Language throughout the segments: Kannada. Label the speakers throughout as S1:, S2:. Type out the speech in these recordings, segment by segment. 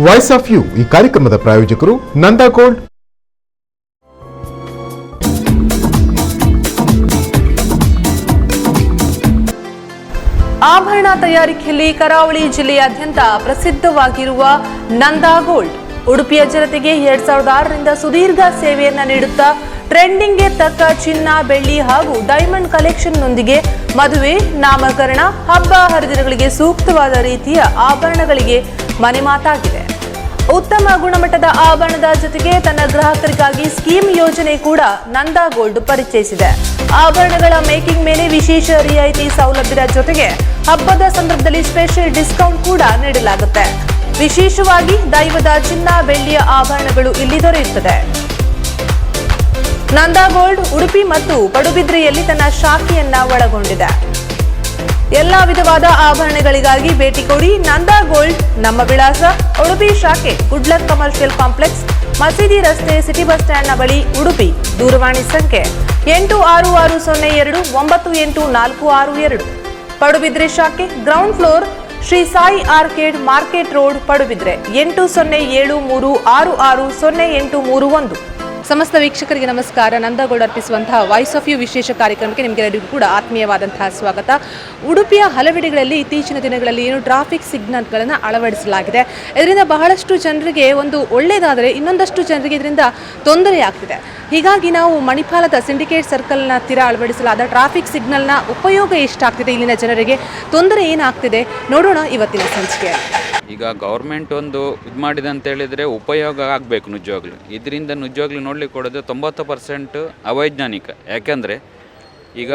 S1: ವಾಯ್ಸ್ ಆಫ್ ಯು ಈ ಕಾರ್ಯಕ್ರಮದ ಪ್ರಾಯೋಜಕರು ನಂದಾ ಗೋಲ್ಡ್.
S2: ಆಭರಣ ತಯಾರಿಕೆಯಲ್ಲಿ ಕರಾವಳಿ ಜಿಲ್ಲೆಯಾದ್ಯಂತ ಪ್ರಸಿದ್ಧವಾಗಿರುವ ನಂದಾ ಗೋಲ್ಡ್ ಉಡುಪಿಯ ಜನತೆಗೆ 2006ರಿಂದ ಸುದೀರ್ಘ ಸೇವೆಯನ್ನ ನೀಡುತ್ತಾ ಟ್ರೆಂಡಿಂಗ್ಗೆ ತಕ್ಕ ಚಿನ್ನ, ಬೆಳ್ಳಿ ಹಾಗೂ ಡೈಮಂಡ್ ಕಲೆಕ್ಷನ್ನೊಂದಿಗೆ ಮದುವೆ, ನಾಮಕರಣ, ಹಬ್ಬ ಹರಿದಿನಗಳಿಗೆ ಸೂಕ್ತವಾದ ರೀತಿಯ ಆಭರಣಗಳಿಗೆ ಮನೆಮಾತಾಗಿದೆ. ಉತ್ತಮ ಗುಣಮಟ್ಟದ ಆಭರಣದ ಜೊತೆಗೆ ತನ್ನ ಗ್ರಾಹಕರಿಗಾಗಿ ಸ್ಕೀಮ್ ಯೋಜನೆ ಕೂಡ ನಂದಾ ಗೋಲ್ಡ್ ಪರಿಚಯಿಸಿದೆ. ಆಭರಣಗಳ ಮೇಕಿಂಗ್ ಮೇಲೆ ವಿಶೇಷ ರಿಯಾಯಿತಿ ಸೌಲಭ್ಯದ ಜೊತೆಗೆ ಹಬ್ಬದ ಸಂದರ್ಭದಲ್ಲಿ ಸ್ಪೆಷಲ್ ಡಿಸ್ಕೌಂಟ್ ಕೂಡ ನೀಡಲಾಗುತ್ತೆ. ವಿಶೇಷವಾಗಿ ದೈವದ ಚಿನ್ನ, ಬೆಳ್ಳಿಯ ಆಭರಣಗಳು ಇಲ್ಲಿ ದೊರೆಯುತ್ತದೆ. ನಂದಾ ಗೋಲ್ಡ್ ಉಡುಪಿ ಮತ್ತು ಪಡುಬಿದ್ರೆಯಲ್ಲಿ ತನ್ನ ಶಾಖೆಯನ್ನ ಒಳಗೊಂಡಿದೆ. ಎಲ್ಲಾ ವಿಧವಾದ ಆಭರಣಗಳಿಗಾಗಿ ಭೇಟಿ ಕೊಡಿ. ನಂದಾ ಗೋಲ್ಡ್. ನಮ್ಮ ವಿಳಾಸ ಉಡುಪಿ ಶಾಖೆ, ಗುಡ್ಲಕ್ ಕಮರ್ಷಿಯಲ್ ಕಾಂಪ್ಲೆಕ್ಸ್, ಮಸೀದಿ ರಸ್ತೆ, ಸಿಟಿ ಬಸ್ ಸ್ಟ್ಯಾಂಡ್ನ ಬಳಿ, ಉಡುಪಿ. ದೂರವಾಣಿ ಸಂಖ್ಯೆ 8660098462. ಪಡುಬಿದ್ರೆ ಶಾಖೆ, ground floor, Shri Sai arcade, market road, Padubidri. 8073660831. ಸಮಸ್ತ ವೀಕ್ಷಕರಿಗೆ ನಮಸ್ಕಾರ. ನಂದಾ ಗೋಲ್ಡ್ ಅರ್ಪಿಸುವಂತಹ ವಾಯ್ಸ್ ಆಫ್ ಯು ವಿಶೇಷ ಕಾರ್ಯಕ್ರಮಕ್ಕೆ ನಿಮಗೆಲ್ಲರಿಗೂ ಕೂಡ ಆತ್ಮೀಯವಾದಂತಹ ಸ್ವಾಗತ. ಉಡುಪಿಯ ಹಲವೆಡೆಗಳಲ್ಲಿ ಇತ್ತೀಚಿನ ದಿನಗಳಲ್ಲಿ ಟ್ರಾಫಿಕ್ ಸಿಗ್ನಲ್ಗಳನ್ನು ಅಳವಡಿಸಲಾಗಿದೆ. ಇದರಿಂದ ಬಹಳಷ್ಟು ಜನರಿಗೆ ಒಂದು ಒಳ್ಳೆಯದಾದರೆ ಇನ್ನೊಂದಷ್ಟು ಜನರಿಗೆ ಇದರಿಂದ ತೊಂದರೆ ಆಗ್ತಿದೆ. ಹೀಗಾಗಿ ನಾವು ಮಣಿಪಾಲದ ಸಿಂಡಿಕೇಟ್ ಸರ್ಕಲ್ನ ಹತ್ತಿರ ಅಳವಡಿಸಲಾದ ಟ್ರಾಫಿಕ್ ಸಿಗ್ನಲ್ನ ಉಪಯೋಗ ಎಷ್ಟಾಗ್ತಿದೆ, ಇಲ್ಲಿನ ಜನರಿಗೆ ತೊಂದರೆ ಏನಾಗ್ತಿದೆ ನೋಡೋಣ ಇವತ್ತಿನ ಸಂಚಿಕೆ.
S3: ಈಗ ಗೌರ್ಮೆಂಟ್ ಒಂದು ಇದು ಮಾಡಿದೆ ಅಂತ ಹೇಳಿದರೆ ಉಪಯೋಗ ಆಗಬೇಕು ನಿಜವಾಗ್ಲೂ. ಇದರಿಂದ ನಿಜವಾಗ್ಲೂ ನೋಡ್ಲಿಕ್ಕೆ ಕೊಡೋದು 90% ಅವೈಜ್ಞಾನಿಕ. ಯಾಕೆಂದರೆ ಈಗ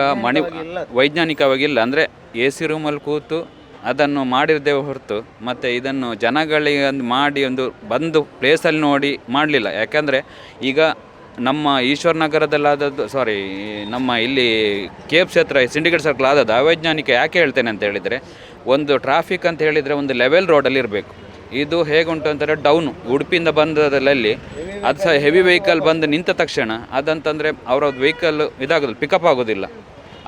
S3: ವೈಜ್ಞಾನಿಕವಾಗಿಲ್ಲ. ಅಂದರೆ AC ರೂಮಲ್ಲಿ ಕೂತು ಅದನ್ನು ಮಾಡಿರದೇವೆ ಹೊರತು ಮತ್ತು ಇದನ್ನು ಜನಗಳಿಗೆ ಒಂದು ಮಾಡಿ ಒಂದು ಬಂದು ಪ್ಲೇಸಲ್ಲಿ ನೋಡಿ ಮಾಡಲಿಲ್ಲ. ಯಾಕೆಂದರೆ ಈಗ ನಮ್ಮ ಈಶ್ವರ ನಗರದಲ್ಲಾದದ್ದು ನಮ್ಮ ಇಲ್ಲಿ KF ಕ್ಷೇತ್ರ ಸಿಂಡಿಕೇಟ್ ಸರ್ಕಲ್ ಆದದ್ದು ಅವೈಜ್ಞಾನಿಕ. ಯಾಕೆ ಹೇಳ್ತೇನೆ ಅಂತ ಹೇಳಿದರೆ, ಒಂದು ಟ್ರಾಫಿಕ್ ಅಂತ ಹೇಳಿದರೆ ಒಂದು ಲೆವೆಲ್ ರೋಡಲ್ಲಿ ಇರಬೇಕು. ಇದು ಹೇಗುಂಟು ಅಂತಂದರೆ ಡೌನು ಉಡುಪಿಯಿಂದ ಬಂದದಲ್ಲಿ ಅದು ಸಹ ಹೆವಿ ವೆಹಿಕಲ್ ಬಂದು ನಿಂತ ತಕ್ಷಣ ಅದಂತಂದರೆ ಅವರ ವೆಹಿಕಲ್ ಇದಾಗೋದಿಲ್ಲ, ಪಿಕಪ್ ಆಗೋದಿಲ್ಲ.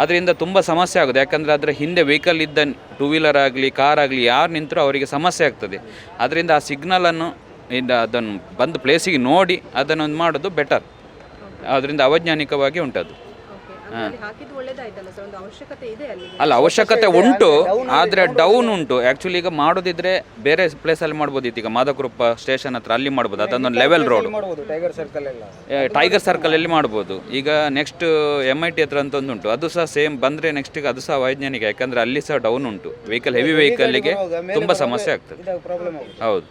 S3: ಅದರಿಂದ ತುಂಬ ಸಮಸ್ಯೆ ಆಗೋದು. ಯಾಕಂದರೆ ಅದರ ಹಿಂದೆ ವೆಹಿಕಲ್ ಇದ್ದ 2 ವೀಲರ್ ಆಗಲಿ ಕಾರ್ ಆಗಲಿ ಯಾರು ನಿಂತರೂ ಅವರಿಗೆ ಸಮಸ್ಯೆ ಆಗ್ತದೆ. ಅದರಿಂದ ಆ ಸಿಗ್ನಲನ್ನು ಅದನ್ನು ಬಂದು ಪ್ಲೇಸಿಗೆ ನೋಡಿ ಅದನ್ನೊಂದು ಮಾಡೋದು ಬೆಟರ್. ಅದರಿಂದ ಅವೈಜ್ಞಾನಿಕವಾಗಿ ಉಂಟದು. ಅಲ್ಲ, ಅವಶ್ಯಕತೆ ಉಂಟು, ಆದರೆ ಡೌನ್ ಉಂಟು. ಆ್ಯಕ್ಚುಲಿ ಈಗ ಮಾಡೋದಿದ್ರೆ ಬೇರೆ ಪ್ಲೇಸಲ್ಲಿ ಮಾಡ್ಬೋದಿತ್ತು. ಈಗ ಮಾದಕೃಪ ಸ್ಟೇಷನ್ ಹತ್ರ ಅಲ್ಲಿ ಮಾಡ್ಬೋದು. ಅದೊಂದು ಲೆವೆಲ್ ರೋಡ್ ಟೈಗರ್ ಸರ್ಕಲಲ್ಲಿ ಮಾಡ್ಬೋದು. ಈಗ ನೆಕ್ಸ್ಟ್ MIT ಹತ್ರ ಅಂತ ಒಂದು ಉಂಟು, ಅದು ಸಹ ಸೇಮ್ ಬಂದರೆ ನೆಕ್ಸ್ಟಿಗೆ ಅದು ಸಹ ವೈಜ್ಞಾನಿಕ. ಯಾಕಂದರೆ ಅಲ್ಲಿ ಸಹ ಡೌನ್ ಉಂಟು. ವೆಹಿಕಲ್ ಹೆವಿ ವೆಹಿಕಲ್ಲಿಗೆ ತುಂಬ ಸಮಸ್ಯೆ ಆಗ್ತದೆ. ಹೌದು,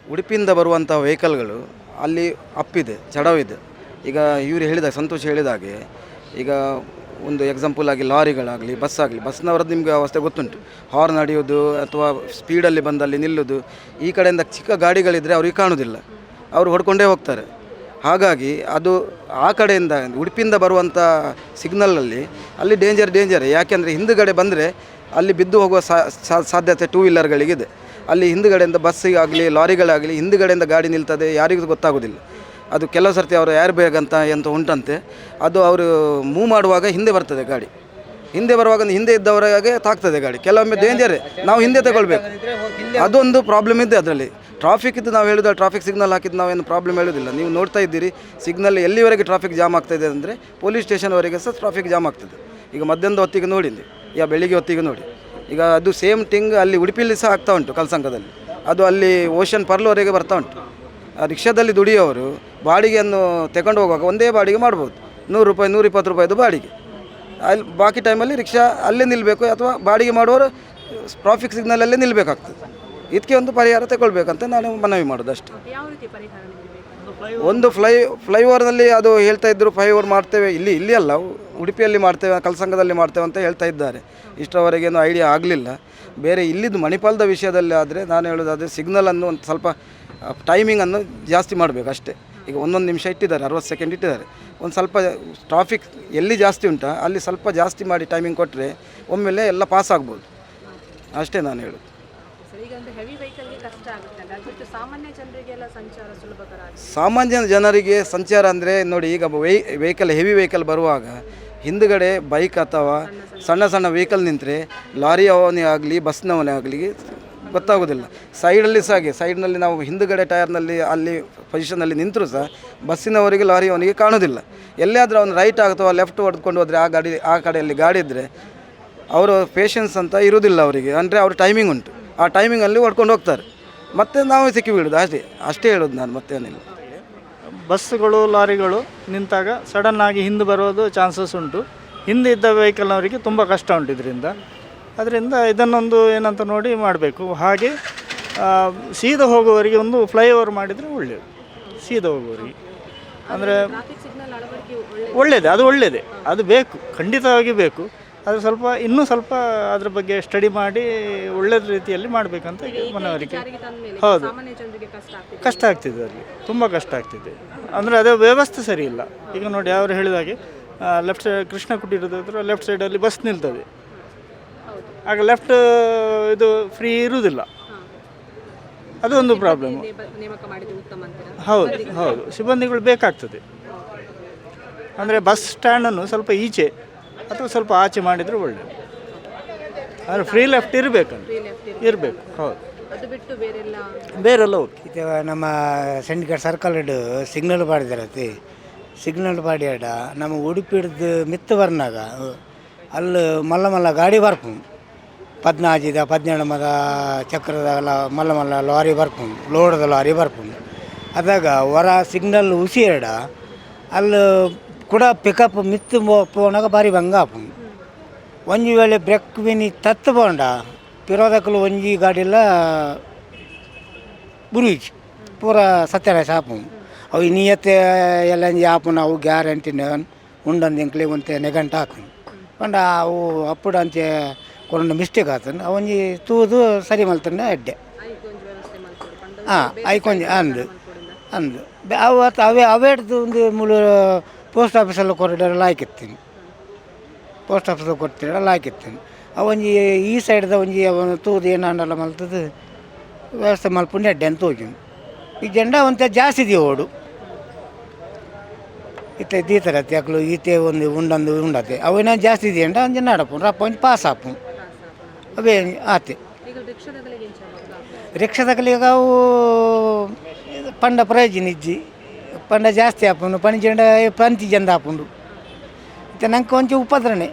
S4: ಉಡುಪಿಯಿಂದ ಬರುವಂಥ ವೆಹಿಕಲ್ಗಳು ಅಲ್ಲಿ ಅಪ್ಪಿದೆ, ಚಡವಿದೆ. ಈಗ ಇವರು ಸಂತೋಷ್ ಹೇಳಿದಾಗೆ ಈಗ ಒಂದು ಎಕ್ಸಾಂಪಲ್ ಆಗಿ ಲಾರಿಗಳಾಗಲಿ ಬಸ್ ಆಗಲಿ, ಬಸ್ನವ್ರದ್ದು ನಿಮಗೆ ಅವಸ್ಥೆ ಗೊತ್ತುಂಟು. ಹಾರ್ನ್ ನಡೆಯೋದು ಅಥವಾ ಸ್ಪೀಡಲ್ಲಿ ಬಂದಲ್ಲಿ ನಿಲ್ಲೋದು. ಈ ಕಡೆಯಿಂದ ಚಿಕ್ಕ ಗಾಡಿಗಳಿದ್ದರೆ ಅವ್ರಿಗೆ ಕಾಣೋದಿಲ್ಲ, ಅವರು ಹೊಡ್ಕೊಂಡೇ ಹೋಗ್ತಾರೆ. ಹಾಗಾಗಿ ಅದು ಆ ಕಡೆಯಿಂದ ಉಡುಪಿಯಿಂದ ಬರುವಂಥ ಸಿಗ್ನಲಲ್ಲಿ ಅಲ್ಲಿ ಡೇಂಜರ್. ಯಾಕೆಂದರೆ ಹಿಂದುಗಡೆ ಬಂದರೆ ಅಲ್ಲಿ ಬಿದ್ದು ಹೋಗುವ ಸಾಧ್ಯತೆ 2 ವೀಲರ್ಗಳಿಗಿದೆ. ಅಲ್ಲಿ ಹಿಂದುಗಡೆಯಿಂದ ಬಸ್ಸಿಗಾಗಲಿ ಲಾರಿಗಳಾಗಲಿ ಹಿಂದುಗಡೆಯಿಂದ ಗಾಡಿ ನಿಲ್ತದೆ, ಯಾರಿಗೂ ಗೊತ್ತಾಗೋದಿಲ್ಲ. ಅದು ಕೆಲವು ಸರ್ತಿ ಅವರು ಏರ್ ಬ್ಯಾಗ್ ಅಂತ ಎಂತ ಉಂಟಂತೆ, ಅದು ಅವರು ಮೂವ್ ಮಾಡುವಾಗ ಹಿಂದೆ ಬರ್ತದೆ ಗಾಡಿ. ಹಿಂದೆ ಬರುವಾಗ ಹಿಂದೆ ಇದ್ದವರಾಗೆ ತಾಗ್ತದೆ ಗಾಡಿ. ಕೆಲವೊಮ್ಮೆ ಡೇಂಜರೇ, ನಾವು ಹಿಂದೆ ತಗೊಳ್ಬೇಕು. ಅದೊಂದು ಪ್ರಾಬ್ಲಮ್ ಇದೆ ಅದರಲ್ಲಿ. ಟ್ರಾಫಿಕ್ ಇದ್ದು ನಾವು ಹೇಳೋದು ಟ್ರಾಫಿಕ್ ಸಿಗ್ನಲ್ ಹಾಕಿದ್ದು ನಾವೇನು ಪ್ರಾಬ್ಲಮ್ ಹೇಳೋದಿಲ್ಲ. ನೀವು ನೋಡ್ತಾ ಇದ್ದೀರಿ ಸಿಗ್ನಲ್ ಎಲ್ಲಿವರೆಗೆ ಟ್ರಾಫಿಕ್ ಜಾಮ್ ಆಗ್ತಾಯಿದೆ ಅಂದರೆ ಪೊಲೀಸ್ ಸ್ಟೇಷನ್ವರೆಗೆ ಸಹ ಟ್ರಾಫಿಕ್ ಜಾಮ್ ಆಗ್ತದೆ. ಈಗ ಮಧ್ಯಾಹ್ನದ ಹೊತ್ತಿಗೆ ನೋಡಿದ್ದೆ, ಈಗ ಬೆಳಿಗ್ಗೆ ಹೊತ್ತಿಗೆ ನೋಡಿ. ಈಗ ಅದು ಸೇಮ್ ಥಿಂಗ್ ಅಲ್ಲಿ ಉಡುಪಿಯಲ್ಲಿ ಸಹ ಆಗ್ತಾ ಉಂಟು. ಕಲ್ಸಂಕದಲ್ಲಿ ಅದು ಅಲ್ಲಿ ಓಷನ್ ಪರ್ಲ್ವರೆಗೆ ಬರ್ತಾ ಉಂಟು. ರಿಕ್ಷಾದಲ್ಲಿ ದುಡಿಯೋರು ಬಾಡಿಗೆಯನ್ನು ತಗೊಂಡು ಹೋಗುವಾಗ ಒಂದೇ ಬಾಡಿಗೆ ಮಾಡ್ಬೋದು, 100 ರೂಪಾಯಿ 120 ರೂಪಾಯಿದು ಬಾಡಿಗೆ. ಅಲ್ಲಿ ಬಾಕಿ ಟೈಮಲ್ಲಿ ರಿಕ್ಷಾ ಅಲ್ಲೇ ನಿಲ್ಲಬೇಕು, ಅಥವಾ ಬಾಡಿಗೆ ಮಾಡುವವರು ಟ್ರಾಫಿಕ್ ಸಿಗ್ನಲಲ್ಲೇ ನಿಲ್ಲಬೇಕಾಗ್ತದೆ. ಇದಕ್ಕೆ ಒಂದು ಪರಿಹಾರ ತಗೊಳ್ಬೇಕಂತ ನಾನು ಮನವಿ ಮಾಡೋದು ಅಷ್ಟೇ. ಒಂದು ಫ್ಲೈಓವರ್ನಲ್ಲಿ ಅದು ಹೇಳ್ತಾ ಇದ್ದರು, ಫ್ಲೈಓವರ್ ಮಾಡ್ತೇವೆ ಇಲ್ಲಿ ಅಲ್ಲ, ಉಡುಪಿಯಲ್ಲಿ ಮಾಡ್ತೇವೆ, ಕಲ್ಸಂಗದಲ್ಲಿ ಮಾಡ್ತೇವೆ ಅಂತ ಹೇಳ್ತಾ ಇದ್ದಾರೆ. ಇಷ್ಟರವರೆಗೇನು ಐಡಿಯಾ ಆಗಲಿಲ್ಲ. ಬೇರೆ ಇಲ್ಲಿದ್ದು ಮಣಿಪಾಲದ ವಿಷಯದಲ್ಲಿ ಆದರೆ ನಾನು ಹೇಳೋದಾದರೆ ಸಿಗ್ನಲನ್ನು ಒಂದು ಸ್ವಲ್ಪ ಟೈಮಿಂಗನ್ನು ಜಾಸ್ತಿ ಮಾಡಬೇಕು ಅಷ್ಟೇ. ಈಗ 1 ನಿಮಿಷ ಇಟ್ಟಿದ್ದಾರೆ, 60 ಸೆಕೆಂಡ್ ಇಟ್ಟಿದ್ದಾರೆ. ಒಂದು ಸ್ವಲ್ಪ ಟ್ರಾಫಿಕ್ ಎಲ್ಲಿ ಜಾಸ್ತಿ ಉಂಟಾ ಅಲ್ಲಿ ಸ್ವಲ್ಪ ಜಾಸ್ತಿ ಮಾಡಿ ಟೈಮಿಂಗ್ ಕೊಟ್ಟರೆ ಒಮ್ಮೆಲೆ ಎಲ್ಲ ಪಾಸ್ ಆಗ್ಬೋದು ಅಷ್ಟೇ ನಾನು ಹೇಳೋದು. ಸಾಮಾನ್ಯ ಜನರಿಗೆ ಸಂಚಾರ ಅಂದರೆ ನೋಡಿ, ಈಗ ವೆಹಿಕಲ್ ಹೆವಿ ವೆಹಿಕಲ್ ಬರುವಾಗ ಹಿಂದುಗಡೆ ಬೈಕ್ ಅಥವಾ ಸಣ್ಣ ವೆಹಿಕಲ್ ನಿಂತರೆ ಲಾರಿ ಅವನೇ ಆಗಲಿ ಬಸ್ನವನೇ ಆಗಲಿ ಗೊತ್ತಾಗೋದಿಲ್ಲ. ಸೈಡಲ್ಲಿ ಸಹ ಹಾಗೆ, ಸೈಡ್ನಲ್ಲಿ ನಾವು ಹಿಂದುಗಡೆ ಟೈರ್ನಲ್ಲಿ ಅಲ್ಲಿ ಪೊಸಿಷನಲ್ಲಿ ನಿಂತರೂ ಸಹ ಬಸ್ಸಿನವರಿಗೆ ಲಾರಿಯವನಿಗೆ ಕಾಣೋದಿಲ್ಲ. ಎಲ್ಲಿಯಾದರೂ ಅವನು ರೈಟ್ ಅಥವಾ ಲೆಫ್ಟ್ ಹೊಡೆದುಕೊಂಡು ಹೋದರೆ ಆ ಕಡೆಯಲ್ಲಿ ಗಾಡಿ ಇದ್ದರೆ ಅವರು ಪೇಷನ್ಸ್ ಅಂತ ಇರೋದಿಲ್ಲ ಅವರಿಗೆ. ಅಂದರೆ ಅವ್ರ ಟೈಮಿಂಗ್ ಉಂಟು, ಆ ಟೈಮಿಂಗಲ್ಲಿ ಹೊಡ್ಕೊಂಡು ಹೋಗ್ತಾರೆ. ಮತ್ತು ನಾವು ಸಿಕ್ಕಿ ಬೀಳೋದು ಅಷ್ಟೇ ಹೇಳೋದು ನಾನು, ಮತ್ತೇನಿಲ್ಲ.
S5: ಬಸ್ಸುಗಳು ಲಾರಿಗಳು ನಿಂತಾಗ ಸಡನ್ನಾಗಿ ಹಿಂದೆ ಬರೋದು ಚಾನ್ಸಸ್ ಉಂಟು. ಹಿಂದೆ ಇದ್ದ ವೆಹಿಕಲ್ನವರಿಗೆ ತುಂಬ ಕಷ್ಟ ಉಂಟು ಇದರಿಂದ. ಅದರಿಂದ ಇದನ್ನೊಂದು ಏನಂತ ನೋಡಿ ಮಾಡಬೇಕು. ಹಾಗೆ ಸೀದಾ ಹೋಗುವವರಿಗೆ ಒಂದು ಫ್ಲೈಓವರ್ ಮಾಡಿದರೆ ಒಳ್ಳೆಯದು. ಸೀದಾ ಹೋಗುವವರಿಗೆ ಅಂದರೆ ಒಳ್ಳೆಯದೇ, ಅದು ಒಳ್ಳೆಯದೇ, ಅದು ಬೇಕು, ಖಂಡಿತವಾಗಿ ಬೇಕು. ಅದು ಇನ್ನೂ ಸ್ವಲ್ಪ ಅದ್ರ ಬಗ್ಗೆ ಸ್ಟಡಿ ಮಾಡಿ ಒಳ್ಳೆಯ ರೀತಿಯಲ್ಲಿ ಮಾಡಬೇಕಂತ ಮನವರಿಕೆ. ಹೌದು, ಕಷ್ಟ ಆಗ್ತಿದೆ, ಅಲ್ಲಿ ತುಂಬ ಕಷ್ಟ ಆಗ್ತಿದೆ. ಅಂದರೆ ಅದೇ ವ್ಯವಸ್ಥೆ ಸರಿ ಇಲ್ಲ. ಈಗ ನೋಡಿ ಅವರು ಹೇಳಿದಾಗೆ ಲೆಫ್ಟ್ ಸೈಡ್ ಕೃಷ್ಣ ಕುಟೀರದ ಲೆಫ್ಟ್ ಸೈಡಲ್ಲಿ ಬಸ್ ನಿಲ್ತದೆ, ಆಗ ಲೆಫ್ಟ್ ಇದು ಫ್ರೀ ಇರುವುದಿಲ್ಲ. ಅದೊಂದು ಪ್ರಾಬ್ಲಮ್. ಹೌದು, ಸಿಬ್ಬಂದಿಗಳು ಬೇಕಾಗ್ತದೆ. ಅಂದರೆ ಬಸ್ ಸ್ಟ್ಯಾಂಡನ್ನು ಸ್ವಲ್ಪ ಈಚೆ ಅಥವಾ ಸ್ವಲ್ಪ ಆಚೆ ಮಾಡಿದರೆ ಒಳ್ಳೆಯದು. ಅಂದರೆ ಫ್ರೀ ಲೆಫ್ಟ್ ಇರಬೇಕು. ಹೌದು, ಬೇರೆಲ್ಲ ಓಕೆ.
S6: ಇದು ನಮ್ಮ ಸಿಂಡಿಕೇಟ್ ಸರ್ಕಲ್ ಸಿಗ್ನಲ್ ಪಾಡಿದಿರತ್ತೆ. ಸಿಗ್ನಲ್ ಪಾಡಿಯಾಡ ನಮ್ಮ ಉಡುಪಿಡ್ದು ಮಿತ್ತು ಬರ್ನಾಗ ಅಲ್ಲಿ ಮಲ್ಲ ಗಾಡಿ ಬರ್ಪು 17 ಮದ ಚಕ್ರದ ಮಲ್ಲ ಲಾರಿ ಬರ್ಪು, ಲೋಡದ ಲಾರಿ ಬರ್ಪು. ಅದಾಗ ಹೊರ ಸಿಗ್ನಲ್ ಉಸಿಯಡ ಅಲ್ಲಿ ಕೂಡ ಪಿಕಪ್ ಮಿತ್ತು ಪೋನಾಗ ಬಾರಿ ಭಂಗ ಆಪು. ಒಂಜಿ ವೇಳೆ ಬ್ರೇಕ್ ವಿನಿ ತತ್ತು ಪೋಂಡ ಪಿರೋದಕ್ಕಲು ಒಂಜಿ ಗಾಡಿಲ್ಲ ಬುರುಜ್ ಪೂರ ಸತ್ಯನಾಶ ಆಪು. ಅವು ನಿಯತ್ತೆ ಎಲ್ಲ ಆಪುನ ಅವು ಗ್ಯಾರಂಟಿ ಉಂಡಂದು ಎಂಕ್ಲೆ ಒಂತೆ ನೆಗಂಟ ಹಾಕು ಪಂಡ ಅವು ಅಪ್ಪುಡು ಅಂತೆ ಕೊರೊಂದು ಮಿಸ್ಟೇಕ್ ಆತನು ಅವೊಂಜಿ ತೂದು ಸರಿ ಮಲ್ತಂಡ ಅಡ್ಡೆ. ಐಕೊಂಜಿ ಅಂದು ಅವೇಡ್ದು ಒಂದು ಮುಳು ಪೋಸ್ಟ್ ಆಫೀಸಲ್ಲಿ ಕೊರಿಡರೆಲ್ಲ ಹಾಕಿರ್ತೀನಿ. ಪೋಸ್ಟ್ ಆಫೀಸಲ್ಲಿ ಕೊಡ್ತೀರಲ್ಲ ಹಾಕಿರ್ತೀನಿ. ಅವೊಂಜಿ ಈ ಸೈಡ್ದ ಒಂಜಿ ಅವನು ತೂದು ಏನಾಂಡಲ್ಲ ಮಲ್ತದ್ದು ವ್ಯವಸ್ಥೆ ಮಲ್ಪುಂಡು ಅಡ್ಡೆ ಅಂತ ಹೋಗಿ. ಈ ಜೆಂಡ ಒಂತೆ ಜಾಸ್ತಿ ಇದೆಯೋ ಓಡು ಇತ್ತೆ ದೀತರತ್ತೆ ಅಕ್ಲು ಈತೆ ಒಂದು ಉಂಡಂದು ಉಂಡತೆ ಅವೇನ ಜಾಸ್ತಿ ಇದೆಯಂಡ ಒಂದು ನಡಪು ರಪ್ಪ ಒಂದು ಪಾಸ್ ಆಪು ಅವೇ ಆತೆ. ರಿಕ್ಷಾದಗಳಿಗೆ ಅವು ಪಂಡ ಪ್ರಯೋಜನ ಇಜ್ಜಿ ಪಂಡ ಜಾಸ್ತಿ ಆಪುಂಡು ಪಂಜೆಂಡ ಪಂತಿ ಜಂದ ಆಪುಂಡು. ಇತ್ತೆ ನಂಗೆ ಒಂಚೂರು ಉಪದ್ರನೆ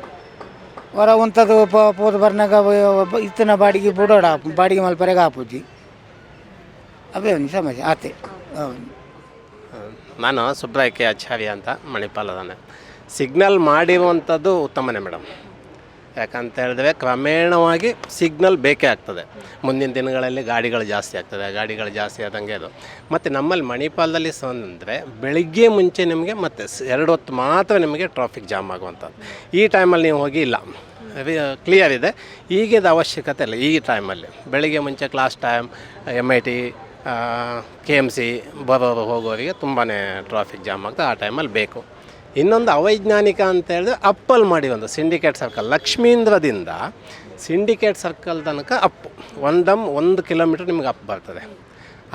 S6: ಹೊರ ಒಂಥದ್ದು ಪೋದು ಬರ್ನಾಗ ಇತ್ತನ ಬಾಡಿಗೆ ಬುಡೋಡ ಬಾಡಿಗೆ ಮಲ್ಪರೆಗೆ ಆಪುಜಿ ಅವೇ ಒಂದು ಸಮಸ್ಯೆ ಆತೆ.
S7: ನಾನು ಸುಬ್ರಾಯ ಕೆ ಆಚಾರ್ಯ ಅಂತ ಮಣಿಪಾಲದಾನೆ. ಸಿಗ್ನಲ್ ಮಾಡಿರುವಂಥದ್ದು ಉತ್ತಮನೇ ಮೇಡಮ್. ಯಾಕಂತ ಹೇಳಿದ್ರೆ ಕ್ರಮೇಣವಾಗಿ ಸಿಗ್ನಲ್ ಬೇಕೇ ಆಗ್ತದೆ. ಮುಂದಿನ ದಿನಗಳಲ್ಲಿ ಗಾಡಿಗಳು ಜಾಸ್ತಿ ಆಗ್ತದೆ. ಗಾಡಿಗಳು ಜಾಸ್ತಿ ಆದಂಗೆ ಅದು. ಮತ್ತು ನಮ್ಮಲ್ಲಿ ಮಣಿಪಾಲದಲ್ಲಿ ಅಂದರೆ ಬೆಳಿಗ್ಗೆ ಮುಂಚೆ ನಿಮಗೆ ಮತ್ತು 2 ಹೊತ್ತು ಮಾತ್ರ ನಿಮಗೆ ಟ್ರಾಫಿಕ್ ಜಾಮ್ ಆಗುವಂಥದ್ದು. ಈ ಟೈಮಲ್ಲಿ ನೀವು ಹೋಗಿ ಇಲ್ಲ ಕ್ಲಿಯರ್ ಇದೆ, ಈಗಿದ ಅವಶ್ಯಕತೆ ಇಲ್ಲ. ಈ ಟೈಮಲ್ಲಿ ಬೆಳಿಗ್ಗೆ ಮುಂಚೆ ಕ್ಲಾಸ್ ಟೈಮ್ MIT KMC ಬರೋರು ಹೋಗೋರಿಗೆ ತುಂಬಾ ಟ್ರಾಫಿಕ್ ಜಾಮ್ ಆಗ್ತದೆ. ಆ ಟೈಮಲ್ಲಿ ಬೇಕು. ಇನ್ನೊಂದು ಅವೈಜ್ಞಾನಿಕ ಅಂತ ಹೇಳಿದ್ರೆ ಅಪ್ಪಲ್ಲಿ ಮಾಡಿ ಒಂದು ಸಿಂಡಿಕೇಟ್ ಸರ್ಕಲ್ ಲಕ್ಷ್ಮೀಂದ್ರದಿಂದ ಸಿಂಡಿಕೇಟ್ ಸರ್ಕಲ್ ತನಕ ಅಪ್ಪು 1 ಕಿಲೋಮೀಟ್ರ್ ನಿಮ್ಗೆ ಅಪ್ ಬರ್ತದೆ.